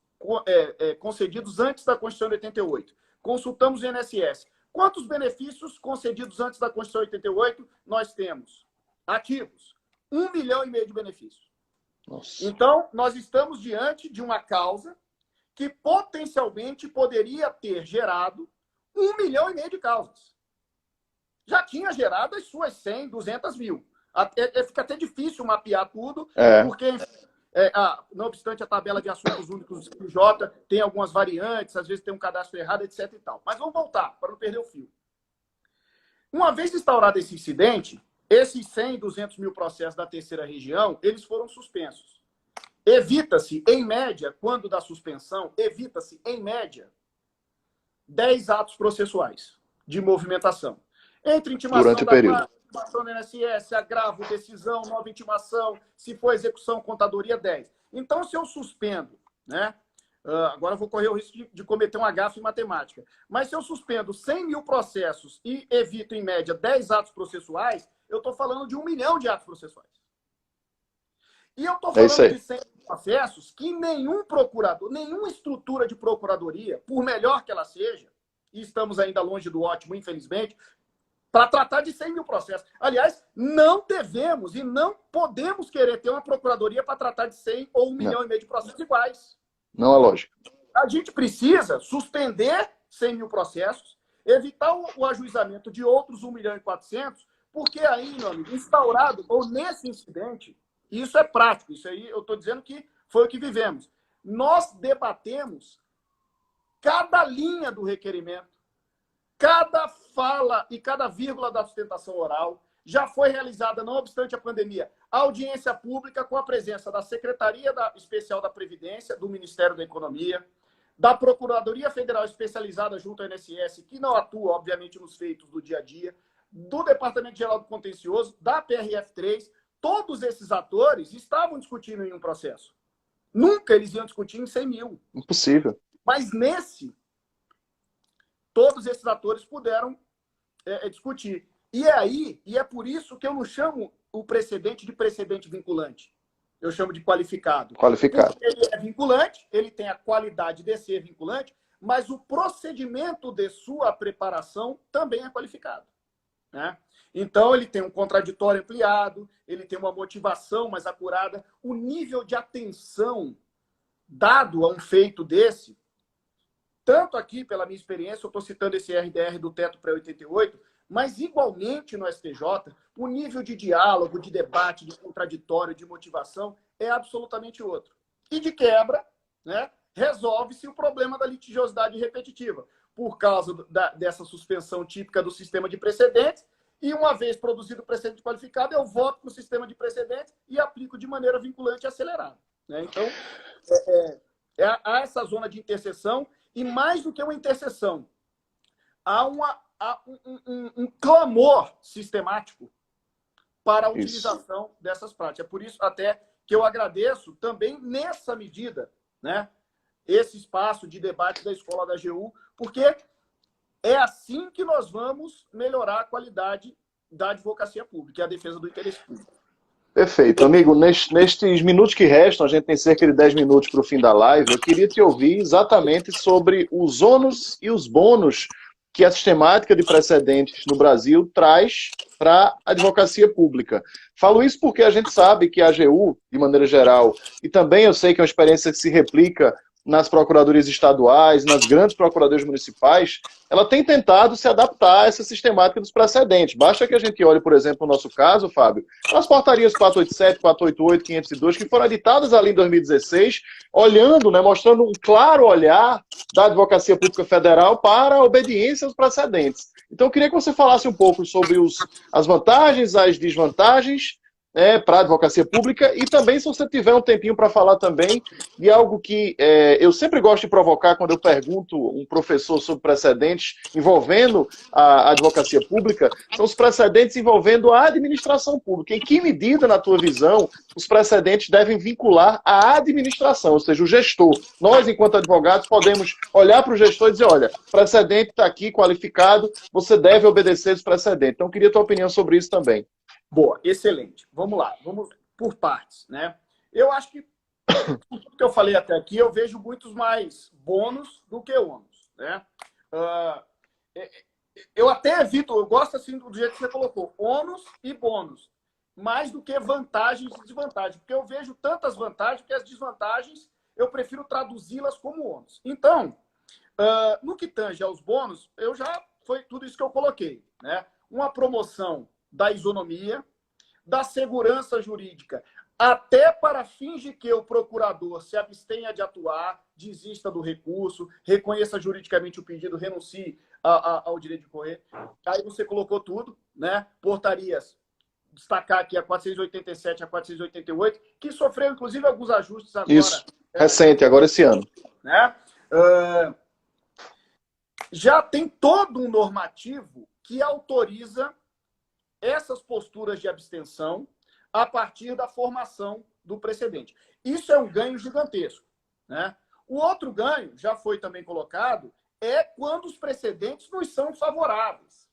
concedidos antes da Constituição de 88. Consultamos o INSS. Quantos benefícios concedidos antes da Constituição de 88 nós temos? Ativos. 1,5 milhão de benefícios. Nossa. Então, nós estamos diante de uma causa que potencialmente poderia ter gerado 1,5 milhão de causas. Já tinha gerado as suas 100, 200 mil. Fica até difícil mapear tudo, porque, não obstante a tabela de assuntos únicos do CNJ, tem algumas variantes, às vezes tem um cadastro errado, etc. e tal. Mas vamos voltar, para não perder o fio. Uma vez instaurado esse incidente, esses 100, 200 mil processos da terceira região, eles foram suspensos. Evita-se, em média, quando da suspensão, evita-se, em média, 10 atos processuais de movimentação. Entre intimação durante o período. Intimação do INSS, agravo, decisão, nova intimação, se for execução, contadoria, 10. Então, se eu suspendo, né? Agora eu vou correr o risco de cometer um agafe em matemática. Mas se eu suspendo 100 mil processos e evito, em média, 10 atos processuais, eu estou falando de 1 milhão de atos processuais. E eu estou falando de 100 processos que nenhum procurador, nenhuma estrutura de procuradoria, por melhor que ela seja, e estamos ainda longe do ótimo, infelizmente, para tratar de 100 mil processos. Aliás, não devemos e não podemos querer ter uma procuradoria para tratar de 100 ou 1,5 milhão de processos iguais. Não é lógico. A gente precisa suspender 100 mil processos, evitar o ajuizamento de outros 1,4 milhão, porque aí, meu amigo, instaurado, ou nesse incidente, isso é prático, isso aí eu estou dizendo que foi o que vivemos. Nós debatemos cada linha do requerimento, cada fala e cada vírgula da sustentação oral. Já foi realizada, não obstante a pandemia, audiência pública com a presença da Secretaria Especial da Previdência, do Ministério da Economia, da Procuradoria Federal Especializada junto ao INSS, que não atua, obviamente, nos feitos do dia a dia, do Departamento Geral do Contencioso, da PRF3. Todos esses atores estavam discutindo em um processo. Nunca eles iam discutir em 100 mil. Impossível. Mas nesse, todos esses atores puderam discutir. E é por isso que eu não chamo o precedente de precedente vinculante. Eu chamo de qualificado. Qualificado. Porque ele é vinculante, ele tem a qualidade de ser vinculante, mas o procedimento de sua preparação também é qualificado, né? Então, ele tem um contraditório ampliado, ele tem uma motivação mais acurada. O nível de atenção dado a um feito desse, tanto aqui, pela minha experiência, eu estou citando esse RDR do teto pré-88, mas igualmente no STJ, o nível de diálogo, de debate, de contraditório, de motivação é absolutamente outro. E de quebra, né, resolve-se o problema da litigiosidade repetitiva, por causa dessa suspensão típica do sistema de precedentes, e uma vez produzido o precedente qualificado, eu volto para o sistema de precedentes e aplico de maneira vinculante e acelerada, né? Então, há essa zona de interseção, e mais do que uma interseção, há um clamor sistemático para a utilização dessas práticas. É por isso até que eu agradeço também, nessa medida, né, esse espaço de debate da Escola da AGU, porque é assim que nós vamos melhorar a qualidade da advocacia pública e a defesa do interesse público. Perfeito. Amigo, nestes minutos que restam, a gente tem cerca de 10 minutos para o fim da live, eu queria te ouvir exatamente sobre os ônus e os bônus que a sistemática de precedentes no Brasil traz para a advocacia pública. Falo isso porque a gente sabe que a AGU, de maneira geral, e também eu sei que é uma experiência que se replica nas procuradorias estaduais, nas grandes procuradorias municipais, ela tem tentado se adaptar a essa sistemática dos precedentes. Basta que a gente olhe, por exemplo, no nosso caso, Fábio, as portarias 487, 488, 502, que foram editadas ali em 2016, olhando, né, mostrando um claro olhar da advocacia pública federal para a obediência aos precedentes. Então, eu queria que você falasse um pouco sobre as vantagens, as desvantagens para a advocacia pública, e também, se você tiver um tempinho para falar também de algo que eu sempre gosto de provocar quando eu pergunto um professor sobre precedentes envolvendo a advocacia pública, são os precedentes envolvendo a administração pública. Em que medida, na tua visão, os precedentes devem vincular a administração, ou seja, o gestor? Nós, enquanto advogados, podemos olhar para o gestor e dizer, olha, precedente está aqui qualificado, você deve obedecer esse precedente. Então, eu queria a tua opinião sobre isso também. Boa, excelente. Vamos lá, vamos por partes, né? Eu acho que tudo que eu falei até aqui, eu vejo muitos mais bônus do que ônus, né? Eu até evito, eu gosto assim do jeito que você colocou, ônus e bônus, mais do que vantagens e desvantagens, porque eu vejo tantas vantagens que as desvantagens eu prefiro traduzi-las como ônus. Então, no que tange aos bônus, foi tudo isso que eu coloquei, né? Uma promoção da isonomia, da segurança jurídica, até para fins de que o procurador se abstenha de atuar, desista do recurso, reconheça juridicamente o pedido, renuncie ao direito de correr. Aí você colocou tudo, né? Portarias, destacar aqui a 487 a 488, que sofreu, inclusive, alguns ajustes agora. Isso, recente, agora esse ano. Né? Já tem todo um normativo que autoriza essas posturas de abstenção a partir da formação do precedente. Isso é um ganho gigantesco, né? O outro ganho, já foi também colocado, é quando os precedentes nos são favoráveis,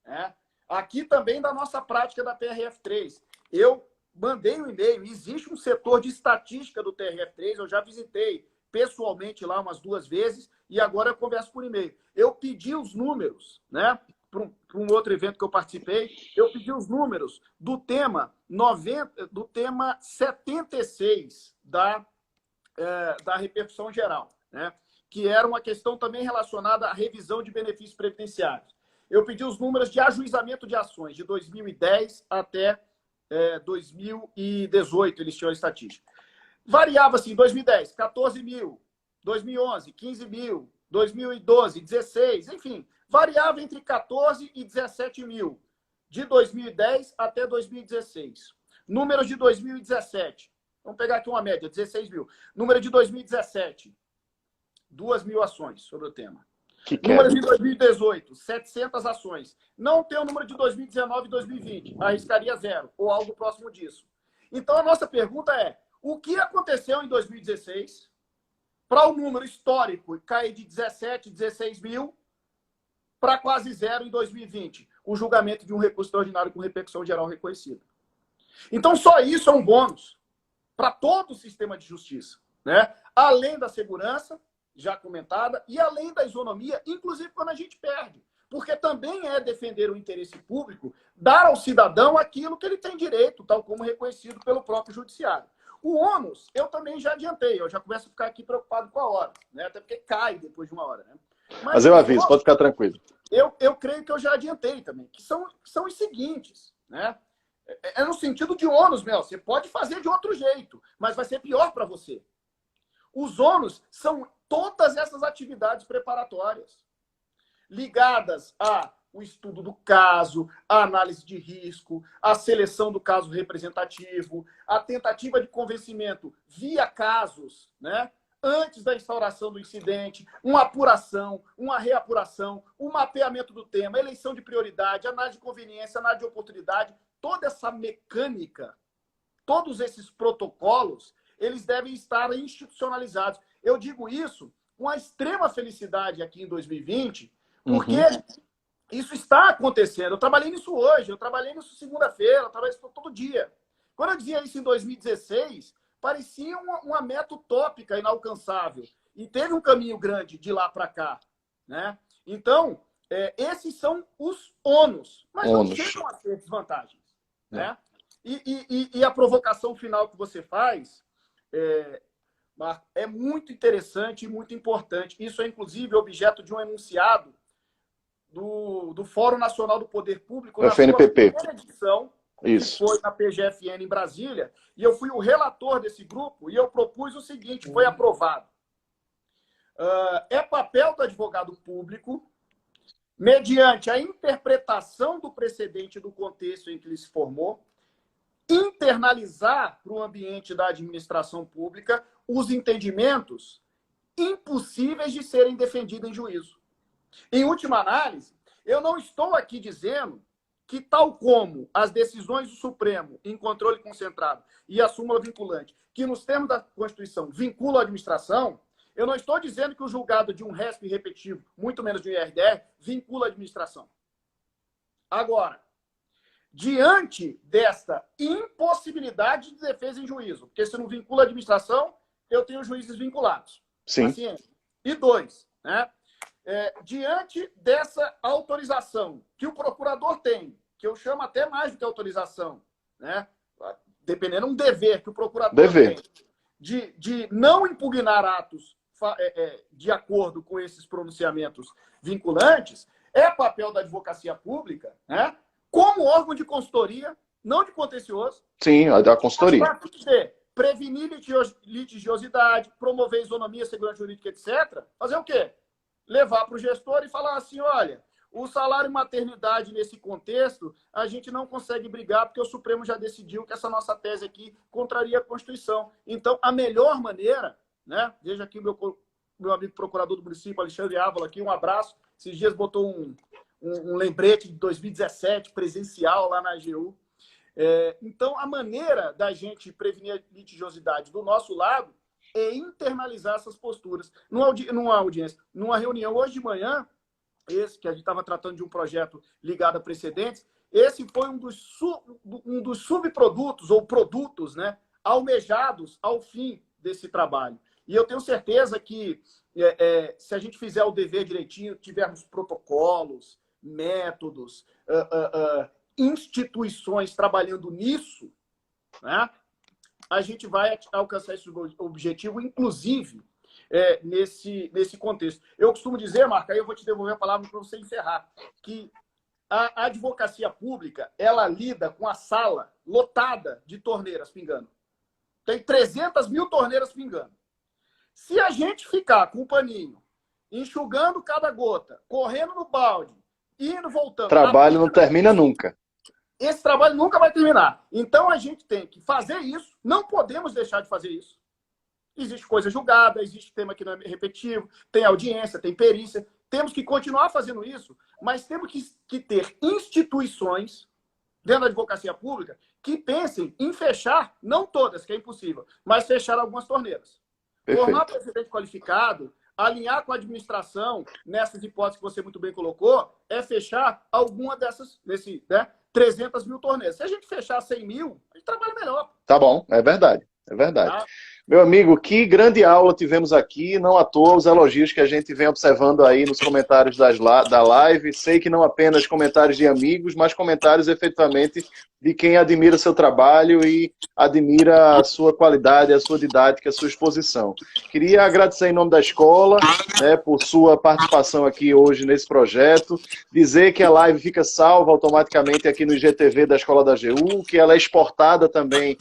né? Aqui também da nossa prática da TRF3. Eu mandei um e-mail, existe um setor de estatística do TRF3, eu já visitei pessoalmente lá umas 2 vezes e agora eu converso por e-mail. Eu pedi os números, né? Para um outro evento que eu participei, eu pedi os números do tema 76 da repercussão geral, né? Que era uma questão também relacionada à revisão de benefícios previdenciários. Eu pedi os números de ajuizamento de ações de 2010 até 2018, eles tinham a estatística. Variava assim, 2010, 14 mil, 2011, 15 mil, 2012, 16, enfim, variava entre 14 e 17 mil, de 2010 até 2016. Números de 2017, vamos pegar aqui uma média, 16 mil. Número de 2017, 2 mil ações sobre o tema. Número de 2018, 700 ações. Não tem o número de 2019 e 2020, arriscaria 0, ou algo próximo disso. Então, a nossa pergunta é, o que aconteceu em 2016 para o número histórico cair de 17, 16 mil para quase 0 em 2020? O julgamento de um recurso extraordinário com repercussão geral reconhecida. Então, só isso é um bônus para todo o sistema de justiça, né? Além da segurança, já comentada, e além da isonomia, inclusive quando a gente perde. Porque também é defender o interesse público, dar ao cidadão aquilo que ele tem direito, tal como reconhecido pelo próprio judiciário. O ônus, eu também já adiantei, eu já começo a ficar aqui preocupado com a hora, né? Até porque cai depois de uma hora, né? Mas eu aviso, pode ficar tranquilo. Eu creio que eu já adiantei também, que são os seguintes, né? É no sentido de ônus, meu. Você pode fazer de outro jeito, mas vai ser pior para você. Os ônus são todas essas atividades preparatórias ligadas ao estudo do caso, a análise de risco, a seleção do caso representativo, a tentativa de convencimento via casos, né? Antes da instauração do incidente, uma apuração, uma reapuração, o mapeamento do tema, eleição de prioridade, análise de conveniência, análise de oportunidade, toda essa mecânica, todos esses protocolos, eles devem estar institucionalizados. Eu digo isso com a extrema felicidade aqui em 2020, porque isso está acontecendo. Eu trabalhei nisso hoje, eu trabalhei nisso segunda-feira, eu trabalhei nisso todo dia. Quando eu dizia isso em 2016, parecia uma meta utópica, inalcançável. E teve um caminho grande de lá para cá, né? Então, esses são os ônus, mas não chegam a ser desvantagens, né? E a provocação final que você faz, Marco, é muito interessante e muito importante. Isso é, inclusive, objeto de um enunciado do Fórum Nacional do Poder Público, na FNPP. sua primeira edição, isso. Que foi na PGFN em Brasília, e eu fui o relator desse grupo, e eu propus o seguinte, foi aprovado. É papel do advogado público, mediante a interpretação do precedente do contexto em que ele se formou, internalizar para o ambiente da administração pública os entendimentos impossíveis de serem defendidos em juízo. Em última análise, eu não estou aqui dizendo que, tal como as decisões do Supremo em controle concentrado e a súmula vinculante, que nos termos da Constituição vinculam a administração, eu não estou dizendo que o julgado de um RESP repetitivo, muito menos de um IRDR, vincula a administração. Agora, diante desta impossibilidade de defesa em juízo, porque se não vincula a administração, eu tenho juízes vinculados. Sim. Assim, e dois, né? Diante dessa autorização que o procurador tem, que eu chamo até mais do que autorização, né? Dependendo um dever que o procurador tem, de não impugnar atos de acordo com esses pronunciamentos vinculantes, é papel da advocacia pública, né? Como órgão de consultoria, não de contencioso. Sim, da consultoria. Prevenir litigiosidade, promover isonomia, segurança jurídica, etc. Fazer o quê? Levar para o gestor e falar assim, olha, o salário maternidade nesse contexto, a gente não consegue brigar porque o Supremo já decidiu que essa nossa tese aqui contraria a Constituição. Então, a melhor maneira, né? Veja aqui o meu amigo procurador do município, Alexandre Ávola, aqui, um abraço. Esses dias botou um lembrete de 2017, presencial lá na AGU. Então, a maneira da gente prevenir a litigiosidade do nosso lado é internalizar essas posturas. Numa audiência, numa reunião hoje de manhã, esse que a gente estava tratando de um projeto ligado a precedentes, esse foi um dos subprodutos ou produtos, né, almejados ao fim desse trabalho. E eu tenho certeza que se a gente fizer o dever direitinho, tivermos protocolos, métodos, instituições trabalhando nisso, né, a gente vai alcançar esse objetivo, inclusive nesse contexto. Eu costumo dizer, Marco, aí eu vou te devolver a palavra para você encerrar, que a advocacia pública, ela lida com a sala lotada de torneiras pingando. Tem 300 mil torneiras pingando. Se a gente ficar com o paninho, enxugando cada gota, correndo no balde, indo, voltando... O trabalho não termina nunca. Esse trabalho nunca vai terminar. Então, a gente tem que fazer isso. Não podemos deixar de fazer isso. Existe coisa julgada, existe tema que não é repetitivo, tem audiência, tem perícia. Temos que continuar fazendo isso, mas temos que ter instituições dentro da advocacia pública que pensem em fechar, não todas, que é impossível, mas fechar algumas torneiras. Perfeito. Formar presidente qualificado, alinhar com a administração, nessas hipóteses que você muito bem colocou, é fechar alguma dessas, 300 mil torneiras. Se a gente fechar 100 mil, a gente trabalha melhor. Tá bom, é verdade. É verdade. Tá? Meu amigo, que grande aula tivemos aqui, não à toa os elogios que a gente vem observando aí nos comentários da live. Sei que não apenas comentários de amigos, mas comentários efetivamente de quem admira seu trabalho e admira a sua qualidade, a sua didática, a sua exposição. Queria agradecer em nome da escola, né, por sua participação aqui hoje nesse projeto, dizer que a live fica salva automaticamente aqui no IGTV da Escola da AGU, que ela é exportada também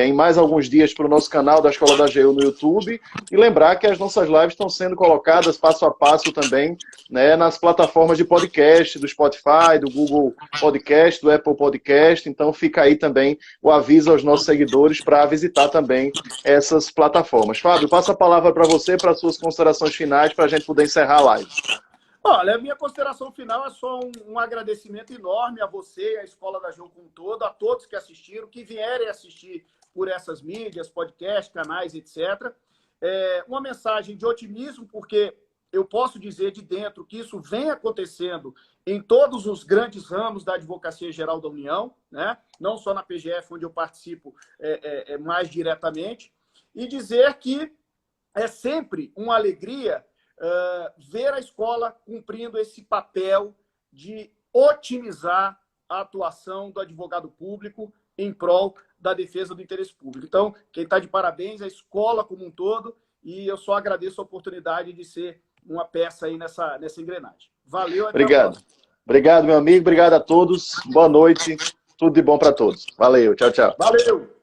em mais alguns dias para o nosso canal da Escola da AGU no YouTube, e lembrar que as nossas lives estão sendo colocadas passo a passo também, né, nas plataformas de podcast, do Spotify, do Google Podcast, do Apple Podcast. Então fica aí também o aviso aos nossos seguidores para visitar também essas plataformas. Fábio, passo a palavra para você, para suas considerações finais, para a gente poder encerrar a live. Olha, a minha consideração final é só um agradecimento enorme a você, a Escola da AGU como um todo, a todos que assistiram, que vierem assistir por essas mídias, podcasts, canais, etc. Uma mensagem de otimismo, porque eu posso dizer de dentro que isso vem acontecendo em todos os grandes ramos da Advocacia Geral da União, né? Não só na PGF, onde eu participo mais diretamente, e dizer que é sempre uma alegria ver a escola cumprindo esse papel de otimizar a atuação do advogado público em prol da defesa do interesse público. Então, quem está de parabéns é a escola como um todo, e eu só agradeço a oportunidade de ser uma peça aí nessa engrenagem. Valeu. Obrigado. Obrigado, meu amigo. Obrigado a todos. Boa noite. Tudo de bom para todos. Valeu. Tchau, tchau. Valeu.